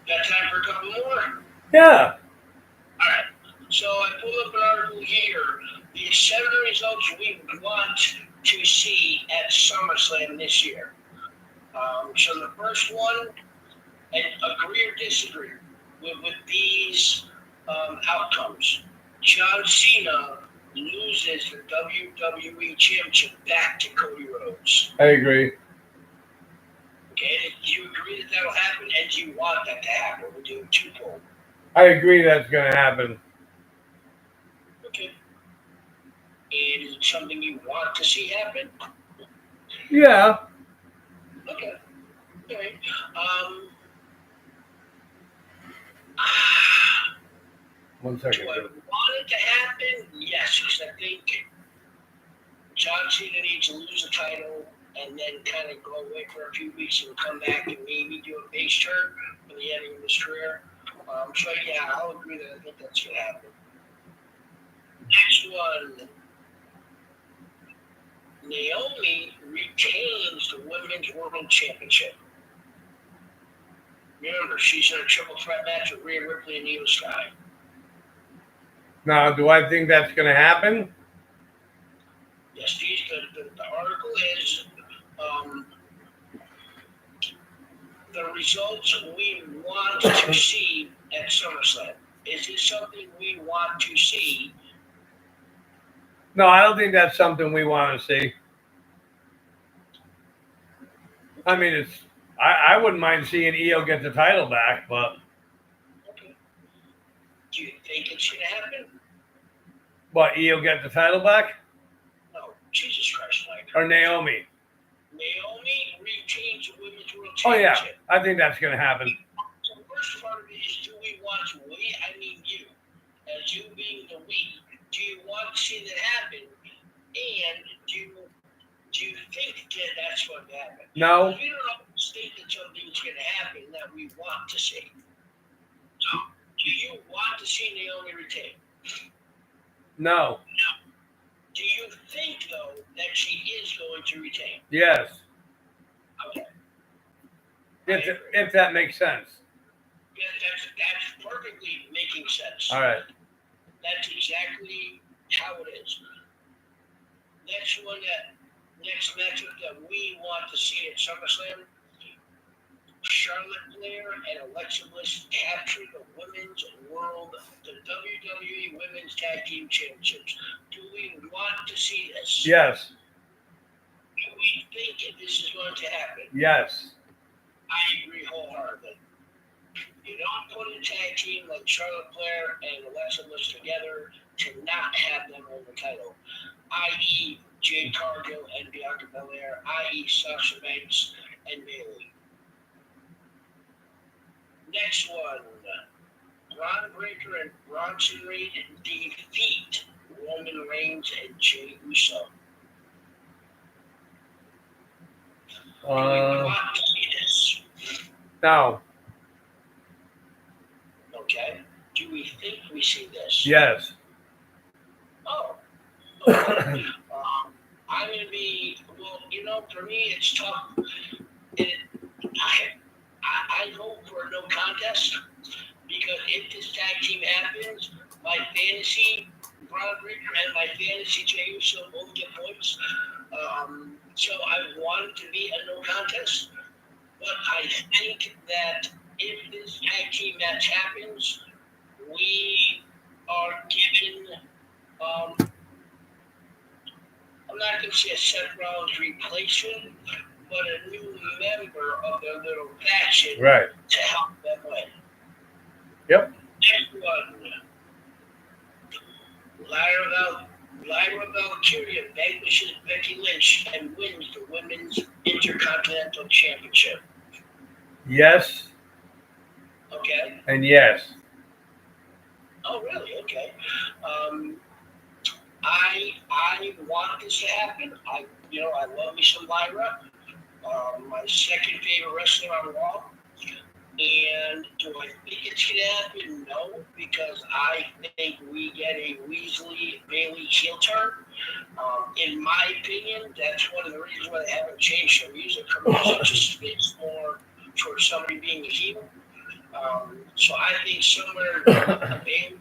Got time for a couple more? Yeah. All right. So I pulled up an article here. The 7 results we want to see at SummerSlam this year. So the first one, and agree or disagree with these outcomes. John Cena loses the WWE Championship back to Cody Rhodes. I agree. Okay, do you agree that that'll happen, and do you want that to happen? We're doing two-fold. I agree that's going to happen. Okay. And is it something you want to see happen? Yeah. Okay. All right. One second. Do I want it to happen? Yes, because I think John Cena needs to lose the title and then kind of go away for a few weeks and come back and maybe do a base turn for the ending of his career. So yeah, I'll agree that I think that's going to happen. Next one. Naomi retains the Women's World Championship. Remember, she's in a triple threat match with Rhea Ripley and Io Sky. Now, do I think that's going to happen? Yes, the article is the results we want to see at SummerSlam. Is this something we want to see? No, I don't think that's something we want to see. I mean, I wouldn't mind seeing Io get the title back, but. Okay. Do you think it's going to happen? What, Io get the title back? No, Jesus Christ, Mike. Or Naomi? Naomi retains the Women's World Oh, yeah. Championship. I think that's going to happen. The first part of it is, do we want to? We, I mean you. As you being the we. Do you want to see that happen? And do you think that that's going to happen? No. We don't always think that something's going to happen that we want to see. So, do you want to see Naomi retain? No. Do you think, though, that she is going to retain? Yes. Okay. If that makes sense. Yeah, that's perfectly making sense. All right. That's exactly how it is. Next matchup that we want to see at SummerSlam, Charlotte Flair and Alexa Bliss capture the WWE Women's Tag Team Championships. Do we want to see this? Yes. Do we think this is going to happen? Yes. I agree wholeheartedly. You don't put a tag team like Charlotte Flair and Alexa Bliss together to not have them on the title, i.e. Jade Cargill and Bianca Belair, i.e. Sasha Banks and Bayley. Next one, Braun Breaker and Bronson Reed defeat Roman Reigns and Jey Uso. Do we want to see this? No. Okay. Do we think we see this? Yes. Oh. Okay. I'm going to be, well, for me, it's tough. I hope for no contest because if this tag team happens, my fantasy Braun Breaker and my fantasy Jey Uso both get points. So I want it to be a no contest, but I think that if this tag team match happens, we are given. I'm not going to say a Seth Rollins replacement, but a new member of their little faction Right. to help them win. Yep. Next one. Lyra Valkyria vanquishes Becky Lynch and wins the Women's Intercontinental Championship. Yes. Okay. And yes. Oh, really? Okay. I want this to happen. I love me some Lyra. My second favorite wrestler on Raw. And do I think it's going to happen? No, because I think we get a Weasley-Bailey heel turn. In my opinion, that's one of the reasons why they haven't changed their music. Her music just spins more towards somebody being a heel. So I think somewhere Bailey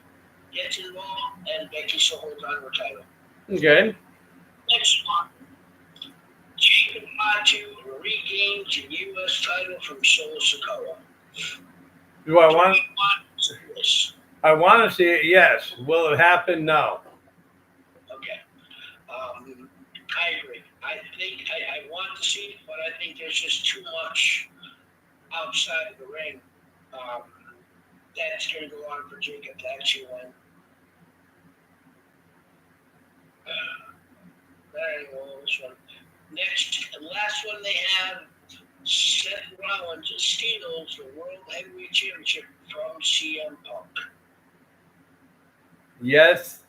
gets involved and Becky still holds on to her title. Okay. Next one. Jacob Fatu regains the U.S. title from Solo Sikoa. Do I want this? I want to see it, yes. Will it happen? No. Okay. I agree. I think I want to see it, but I think there's just too much outside of the ring that's going to go on for Jacob to actually win. This one. Next, the last one they have, Seth Rollins steals the World Heavyweight Championship from CM Punk. Yes.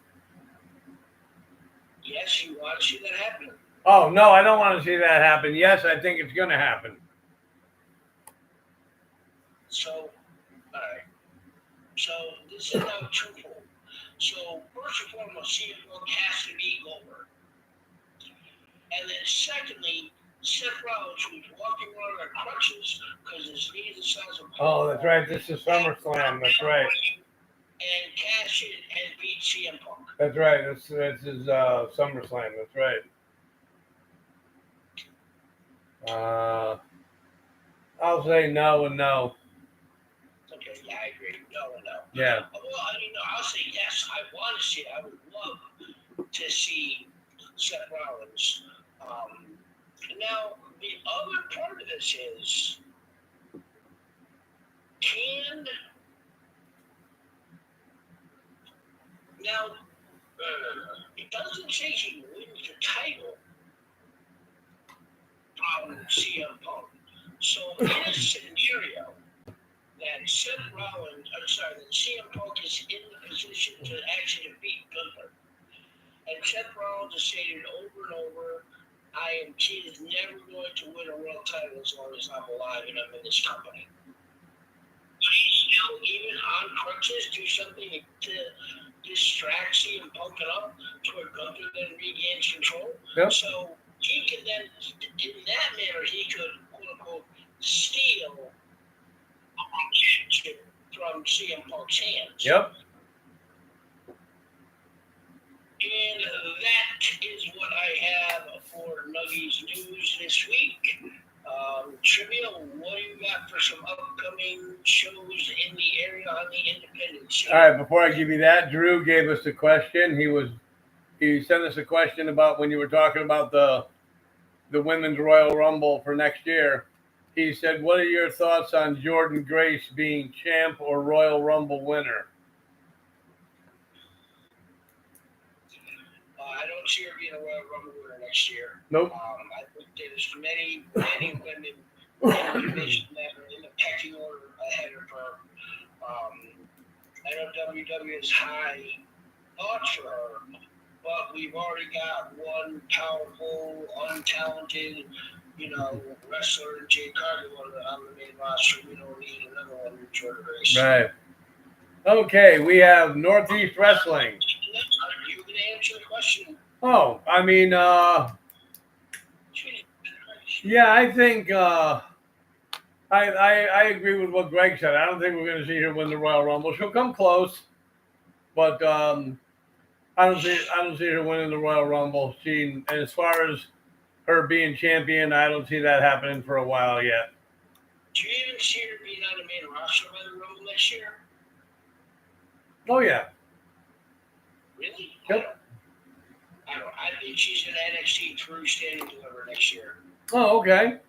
Yes, you want to see that happen? Oh, no, I don't want to see that happen. Yes, I think it's going to happen. So, all right. So, this is now twofold. So, first and foremost, CM Punk has to be Goldberg. And then secondly, Seth Rollins, who's walking around on crutches because his knees the size of Oh, that's right. This is SummerSlam. That's right. And cash in and beat CM Punk. That's right. This is SummerSlam. That's right. I'll say no and no. Okay, yeah, I agree. No and no. Yeah. Well, I'll say yes. I want to see it. I would love to see Seth Rollins. Now, the other part of this is, it doesn't say he wins the title from CM Punk. So, in a scenario that that CM Punk is in the position to actually beat Gunther, and Seth Rollins has stated over and over, he is never going to win a world title as long as I'm alive and I'm in this company. But he still, even on crutches, do something to distract CM Punk enough to where Gunther then regains control. Yep. So he can then, in that manner, he could, quote unquote, steal a championship from CM Punk's hands. Yep. And that is what I have for Nuggies News this week. Trivia, what do you got for some upcoming shows in the area on the independent scene? All right, before I give you that, Drew gave us a question. He sent us a question about when you were talking about the Women's Royal Rumble for next year. He said, what are your thoughts on Jordynne Grace being champ or Royal Rumble winner? I don't see her being a Royal Rumble winner next year. Nope. I think there's many women in the division that are in the pecking order ahead of her. I know WWE has high thoughts for her, but we've already got one powerful, untalented wrestler and Jay Cargill on the main roster. We don't need another one to join the race. Right. Okay, we have Northeast Wrestling. Are you going to answer the question? Oh, I mean, yeah, I think I agree with what Greg said. I don't think we're going to see her win the Royal Rumble. She'll come close, but I don't see her winning the Royal Rumble. And as far as her being champion, I don't see that happening for a while yet. Do you even see her being on the main roster by the Rumble next year? Oh yeah. Really? Yep. I don't. I think she's an NXT through standing deliver next year. Oh, okay.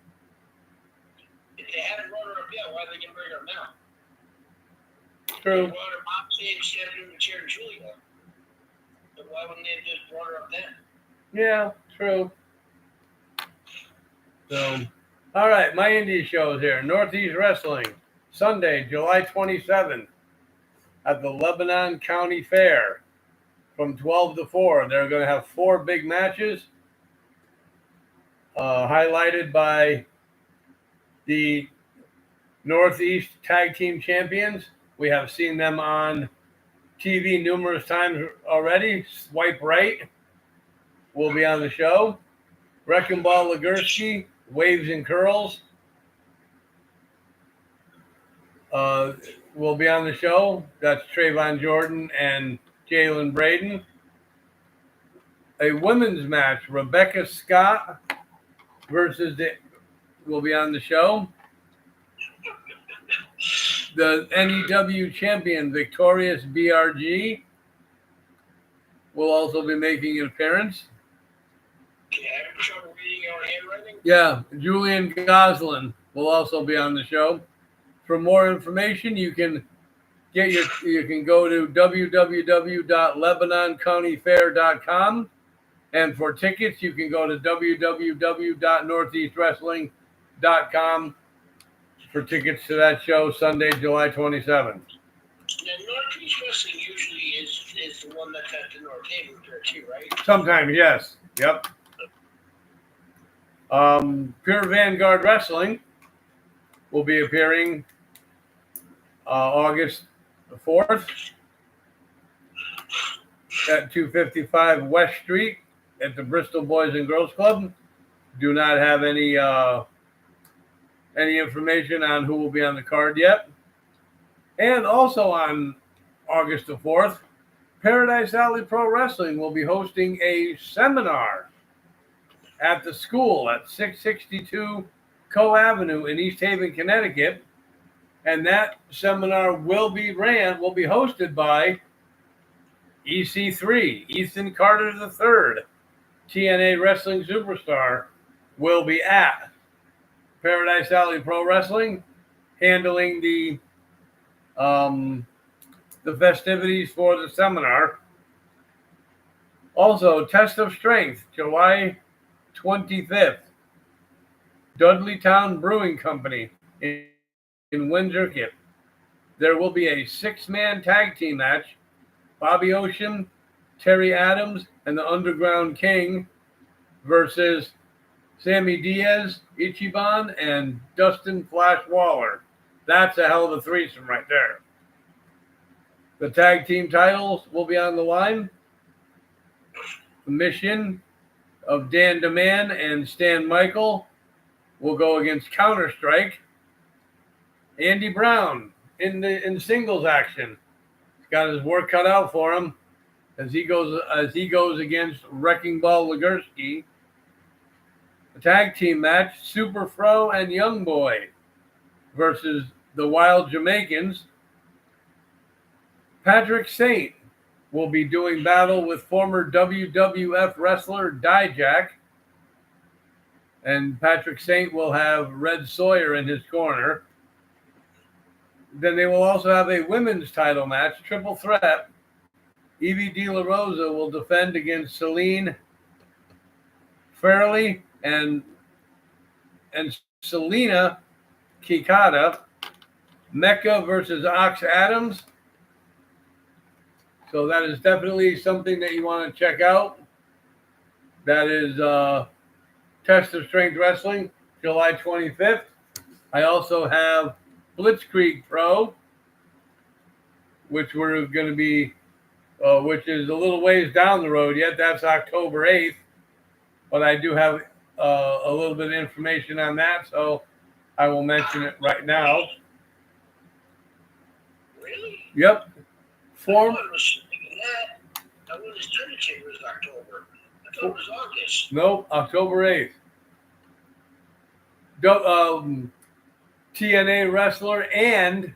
If they haven't brought her up yet, why are they going to bring her up now? True. They brought her up saying stepping in the chair to Julia. But why wouldn't they have just brought her up then? Yeah, true. So, all right, my indie shows here. Northeast Wrestling, Sunday, July 27th at the Lebanon County Fair from 12 to 4. They're going to have 4 big matches, highlighted by the Northeast Tag Team Champions. We have seen them on TV numerous times already. Swipe Right will be on the show. Wrecking Ball Legursky, Waves and Curls will be on the show. That's Trayvon Jordan and Jalen Braden. A women's match, Rebecca Scott will be on the show. The NEW champion, Victorious BRG, will also be making an appearance. Yeah, I have trouble reading your handwriting. Yeah, Julian Goslin will also be on the show. For more information, you can go to www.lebanoncountyfair.com, and for tickets, you can go to www.northeastwrestling.com for tickets to that show Sunday, July 27th. Now, Northeast Wrestling usually is the one that's at the North Haven Fair too, right? Sometimes, yes. Yep. Pure Vanguard Wrestling will be appearing August the 4th at 255 West Street at the Bristol Boys and Girls Club. Do not have any information on who will be on the card yet. And also on August the 4th, Paradise Alley Pro Wrestling will be hosting a seminar at the school at 662 Co Avenue in East Haven, Connecticut. And that seminar will be hosted by EC3, Ethan Carter III, TNA Wrestling Superstar, will be at Paradise Alley Pro Wrestling, handling the festivities for the seminar. Also, Test of Strength, July 25th, Dudleytown Brewing Company in Windsor. There will be a 6-man tag team match. Bobby Ocean, Terry Adams, and the Underground King versus Sammy Diaz, Ichiban, and Dustin Flash Waller. That's a hell of a threesome right there. The tag team titles will be on the line. The Mission of Dan DeMann and Stan Michael will go against Counter-Strike. Andy Brown in singles action. He's got his work cut out for him as he goes against Wrecking Ball Legursky. The tag team match, Super Fro and Young Boy versus the Wild Jamaicans. Patrick Saint will be doing battle with former WWF wrestler Dijak. And Patrick Saint will have Red Sawyer in his corner. Then they will also have a women's title match, triple threat. Evie De La Rosa will defend against Celine Fairley and Selena Kikata. Mecca versus Ox Adams. So that is definitely something that you want to check out. That is Test of Strength Wrestling. July 25th. I also have Blitzkrieg Pro, which we're going to be, which is a little ways down the road yet. That's October 8th. But I do have a little bit of information on that, so I will mention it right now. Really? Yep. Form. I was thinking that. I was thinking it was October. I thought it was August. Nope, October 8th. TNA wrestler and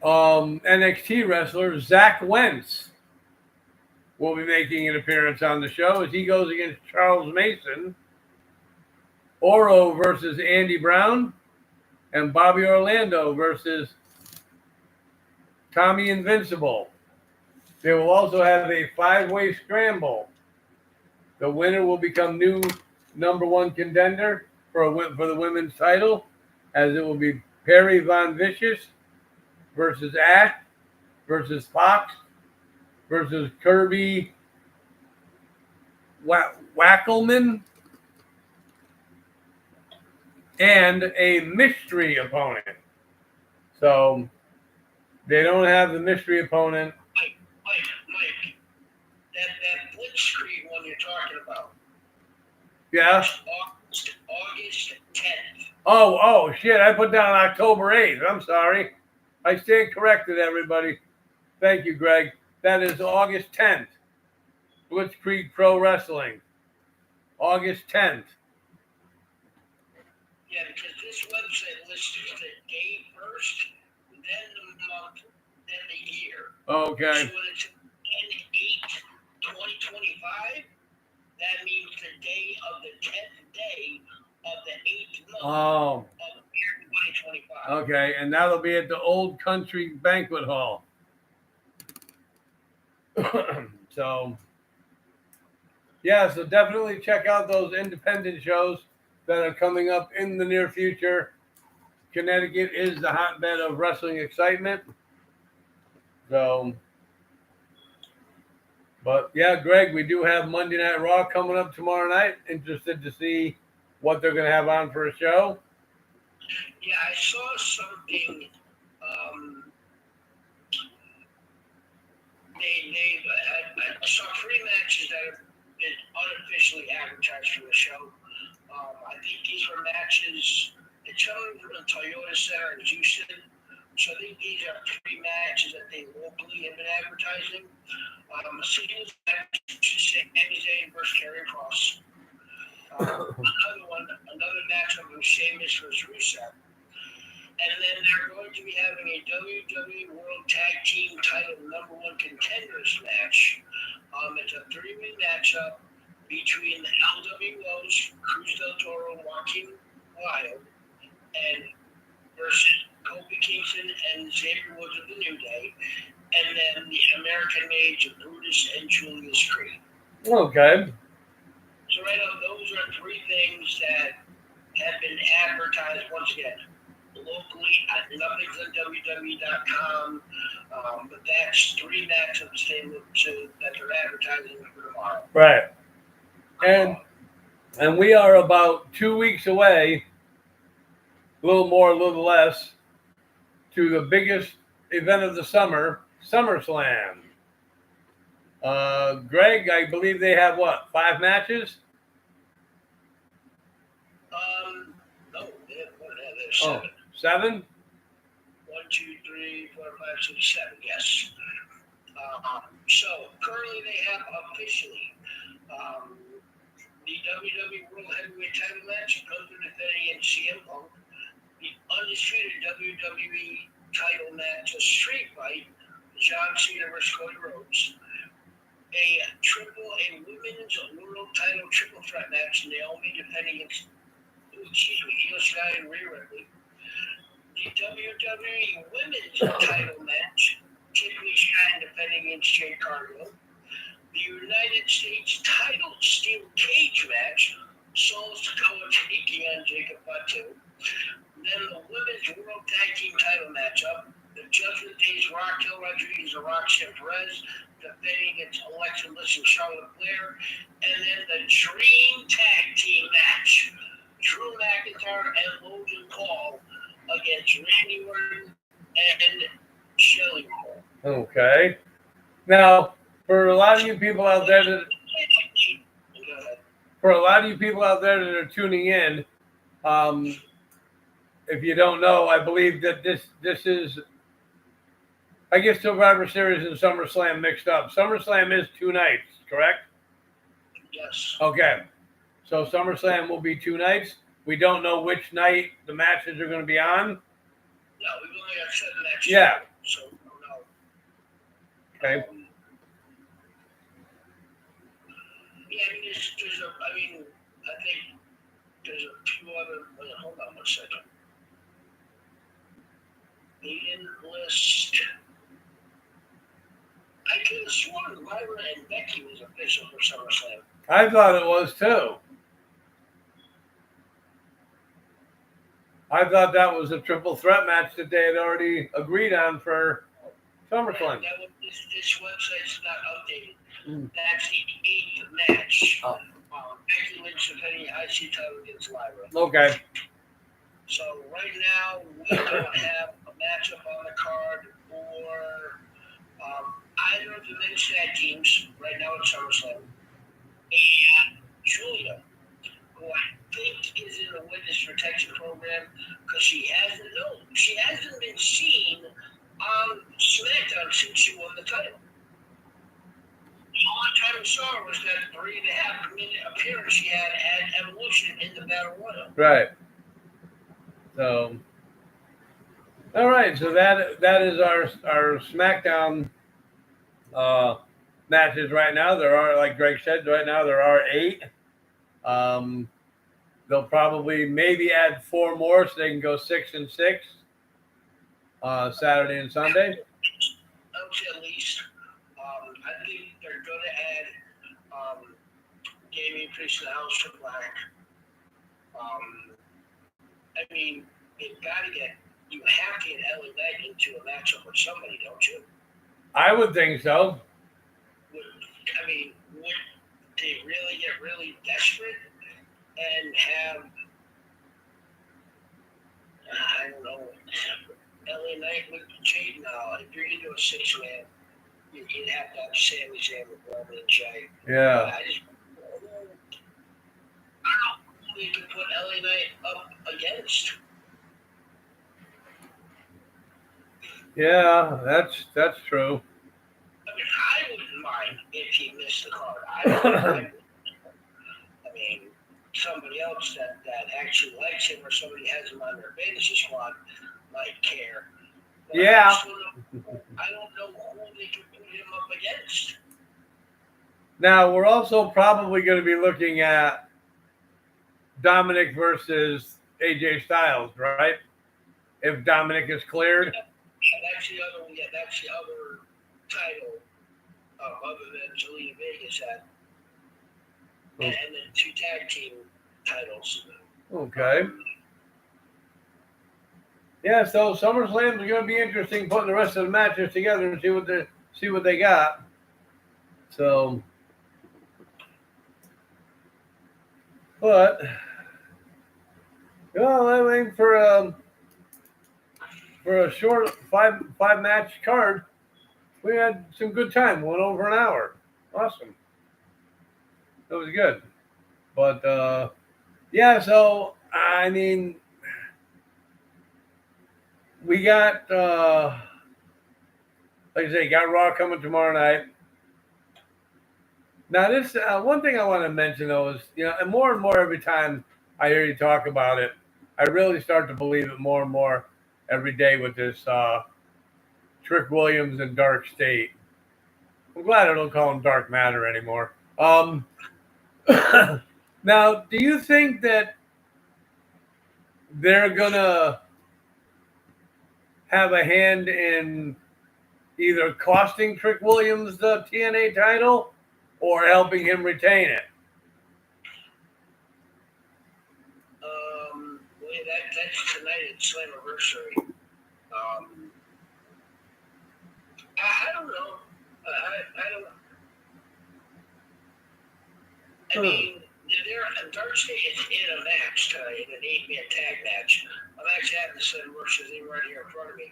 NXT wrestler Zach Wentz will be making an appearance on the show as he goes against Charles Mason, Oro versus Andy Brown, and Bobby Orlando versus Tommy Invincible. They will also have a 5-way scramble. The winner will become new #1 contender for the women's title, as it will be Perry Von Vicious versus Ash versus Fox versus Kirby Wackelman, and a mystery opponent. So they don't have the mystery opponent. Mike, that Blitzkrieg one you're talking about. Yeah. August 10th. Oh, shit. I put down October 8th. I'm sorry. I stand corrected, everybody. Thank you, Greg. That is August 10th. Blitzkrieg Pro Wrestling. August 10th. Yeah, because this website lists the day first, then the month, then the year. Okay. So when it's 10/8/2025, that means the day of the 10th day of the 8th month of the year 2025. Okay, and that'll be at the Old Country Banquet Hall. So definitely check out those independent shows that are coming up in the near future. Connecticut is the hotbed of wrestling excitement. So, but yeah, Greg, we do have Monday Night Raw coming up tomorrow night. Interested to see what they're going to have on for a show. Yeah, I saw something. I saw 3 matches that have been unofficially advertised for the show. I think these were matches. It's coming from the Toyota Center in Houston. So I think these are 3 matches that they locally have been advertising. Singles match, Sami Zayn versus Karrion Kross. Another matchup with Sheamus versus Rusev. And then they're going to be having a WWE World Tag Team Title #1 Contenders match. It's a 3-way matchup between the LWOs, Cruz del Toro, Joaquin Wilde, and versus Kofi Kingston and Xavier Woods of the New Day, and then the American Mage of Brutus and Julius Creed. Okay. So right now, those are 3 things that have been advertised once again locally at nothing's.wwe.com. But that's 3 matchups that they're advertising for tomorrow. Right. And we are about 2 weeks away, a little more, a little less, to the biggest event of the summer, SummerSlam. Greg, I believe they have 5 matches? No, they have 7. 7? 1, 2, 3, 4, 5, 6, 7. Yes. So currently they have officially the WWE World Heavyweight Title match, Gunther defending against CM Punk, the undisputed WWE Title match, a street fight, John Cena versus Cody Rhodes, a women's world title triple threat match, Naomi defending against Io Sky and Rhea Ripley. The WWE Women's title match, Tiffany Stratton defending against Jade Cargill. The United States title steel cage match, Solo Sikoa taking on Jacob Fatu. Then the Women's World Tag Team title matchup, the Judgment Day's Raquel Rodriguez and Roxanne Perez defending against Alexa Bliss and Charlotte Flair. And then the Dream Tag Team match, Drew McIntyre and Logan Paul against Randy Orton and Shelly Moore. Okay. Now, for a lot of you people out there that are tuning in, if you don't know, I believe that this is, I guess, Survivor Series and SummerSlam mixed up. SummerSlam is 2 nights, correct? Yes. Okay. So SummerSlam will be 2 nights. We don't know which night the matches are going to be on. No, we've only got 7 matches. Yeah. So we don't know. Okay. Yeah, I mean, I think there's a few other. Hold on 1 second. They didn't list. I could have sworn Lyra and Becky was official for SummerSlam. I thought it was too. I thought that was a triple threat match that they had already agreed on for SummerSlam. This website's not updated. That's the 8th match. Oh. Becky Lynch defending IC title against Lyra. Okay. So right now we don't have a matchup on the card for either of the men's tag teams right now at SummerSlam. And Julia, who I think is in a witness protection program because she hasn't been seen on SmackDown since she won the title. The only time we saw her was that 3.5-minute appearance she had at Evolution in the Battle Royal. Right. So, all right. So that is our SmackDown matches right now. There are, like Greg said, right now there are 8. They'll probably maybe add 4 more so they can go 6 and 6 Saturday and Sunday. I would say at least. I think they're going to add Damian Priest and Aleister Black. I mean, you have to get LA Knight into a matchup with somebody, don't you? I would think so. Would they really get really desperate and have, I don't know, LA Knight with Jade now? If you're going to do a 6-man, you'd have to have Sami Zayn with Roman and Jay. Yeah. I don't know who they can put LA Knight up against. Yeah, that's true. I mean, I wouldn't mind if he missed the card. I mean, somebody else that actually likes him or somebody has him on their fantasy squad might care. But Yeah. I don't know who they can put him up against. Now, we're also probably going to be looking at Dominic versus AJ Styles, right? If Dominic is cleared. That's the other title other than Zelina Vega's had. And then 2 tag team titles. Okay. Yeah, so SummerSlam is going to be interesting putting the rest of the matches together and see what they got. So, but I mean for a short five match card, we had some good time. Went over an hour. Awesome. That was good. But yeah, so I mean, we got like I say, got Raw coming tomorrow night. Now, this one thing I want to mention though is, and more every time I hear you talk about it, I really start to believe it more and more every day with this Trick Williams and Dark State. I'm glad I don't call him Dark Matter anymore. Now, do you think that they're gonna have a hand in either costing Trick Williams the TNA title or helping him retain it? That's tonight at Slammiversary. I don't know. I don't. I mean, Thursday is in a match tonight, in an 8-man tag match. I'm actually having the Slim versus him right here in front of me.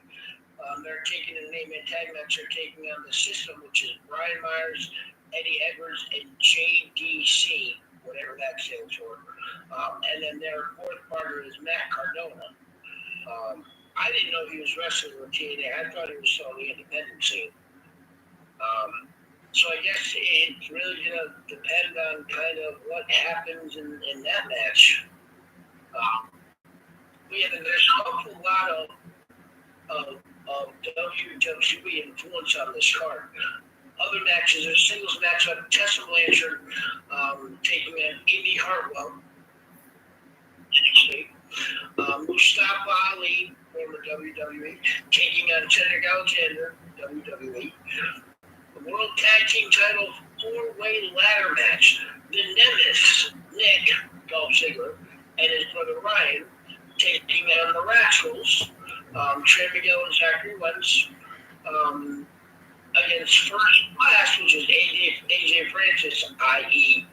They're taking an 8-man tag match. They're taking on the System, which is Brian Myers, Eddie Edwards, and JDC, whatever that stands for. And then their fourth partner is Matt Cardona. I didn't know he was wrestling with TNA. I thought he was still on the independent scene. So I guess it's really going to depend on kind of what happens in that match. There's an awful lot of WWE influence on this card. Other matches, there's a singles matchup, Tessa Blanchard taking on Indy Hartwell. Mustafa Ali, former WWE, taking on Cedric Alexander, WWE. The World Tag Team title 4-way ladder match. The Nemesis, Nick Dolph Ziggler, and his brother Ryan, taking on the Rascals, Trey Miguel and Zachary Wentz, against First Class, which is AJ Francis, i.e.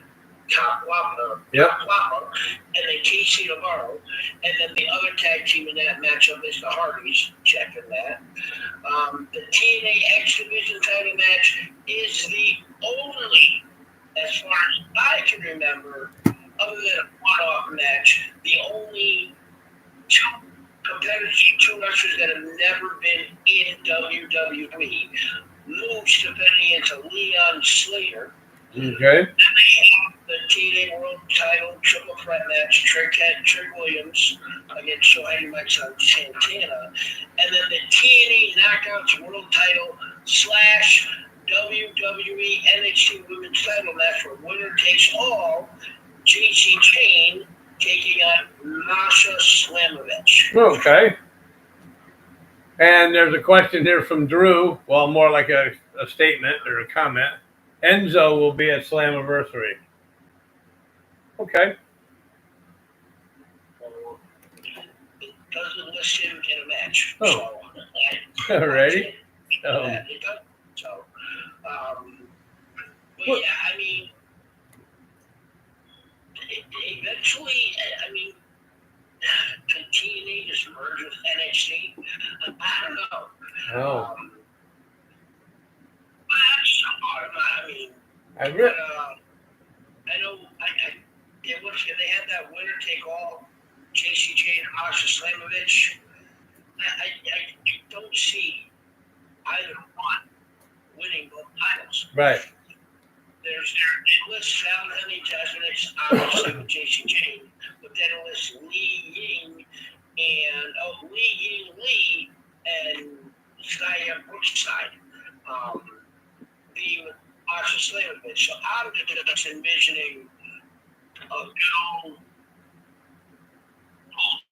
Top Wappa, and then Casey Navarro, and then the other tag team in that matchup is the Hardys. Checking that. The TNA X Division title match is the only, as far as I can remember, other than a one-off match, the only two wrestlers that have never been in WWE. Moose defending against Leon Slater. Okay. The TNA World Title Triple Threat match, Trick Williams against Johnny Mike Santana, and then the TNA Knockouts World Title / WWE NXT Women's Title match where winner takes all. JC Chain taking on Masha Slamovich. Okay. And there's a question here from Drew. Well, more like a statement or a comment. Enzo will be at Slammiversary. Okay. It doesn't list him in a match. Oh. So, Alrighty. It doesn't. So, but yeah, I mean, eventually, I mean, can TNA just merge with NXT? I don't know. Oh. I mean, I know. They had that winner take all, JC Chain and Masha Slamovich. I don't see either one winning both titles. Right. There's lists Sal Henry Tasmanix, obviously with JC Chain, but then it lists Li Ying Lee and Skye Brookside being with Masha Slamovich. So I'm just envisioning a no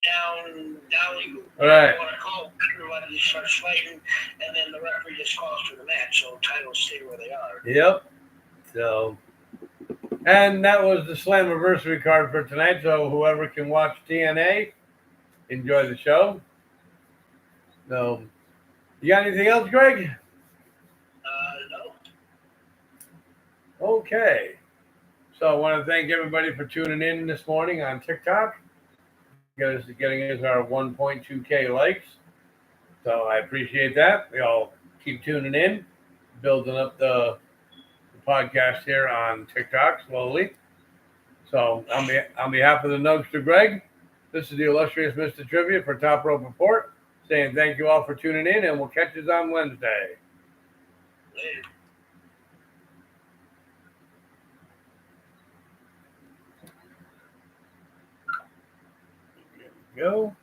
down dolly. Right. I want to call everybody starts fighting, and then the referee just calls for the match, so titles stay where they are. Yep. So, and that was the Slammiversary card for tonight. So whoever can watch TNA, enjoy the show. So, you got anything else, Greg? No. Okay. So I want to thank everybody for tuning in this morning on TikTok. Getting us our 1.2K likes. So I appreciate that. We all keep tuning in, building up the podcast here on TikTok slowly. So on behalf of the Nugster Greg, this is the illustrious Mr. Trivia for Top Rope Report, saying thank you all for tuning in, and we'll catch you on Wednesday. Later. Go.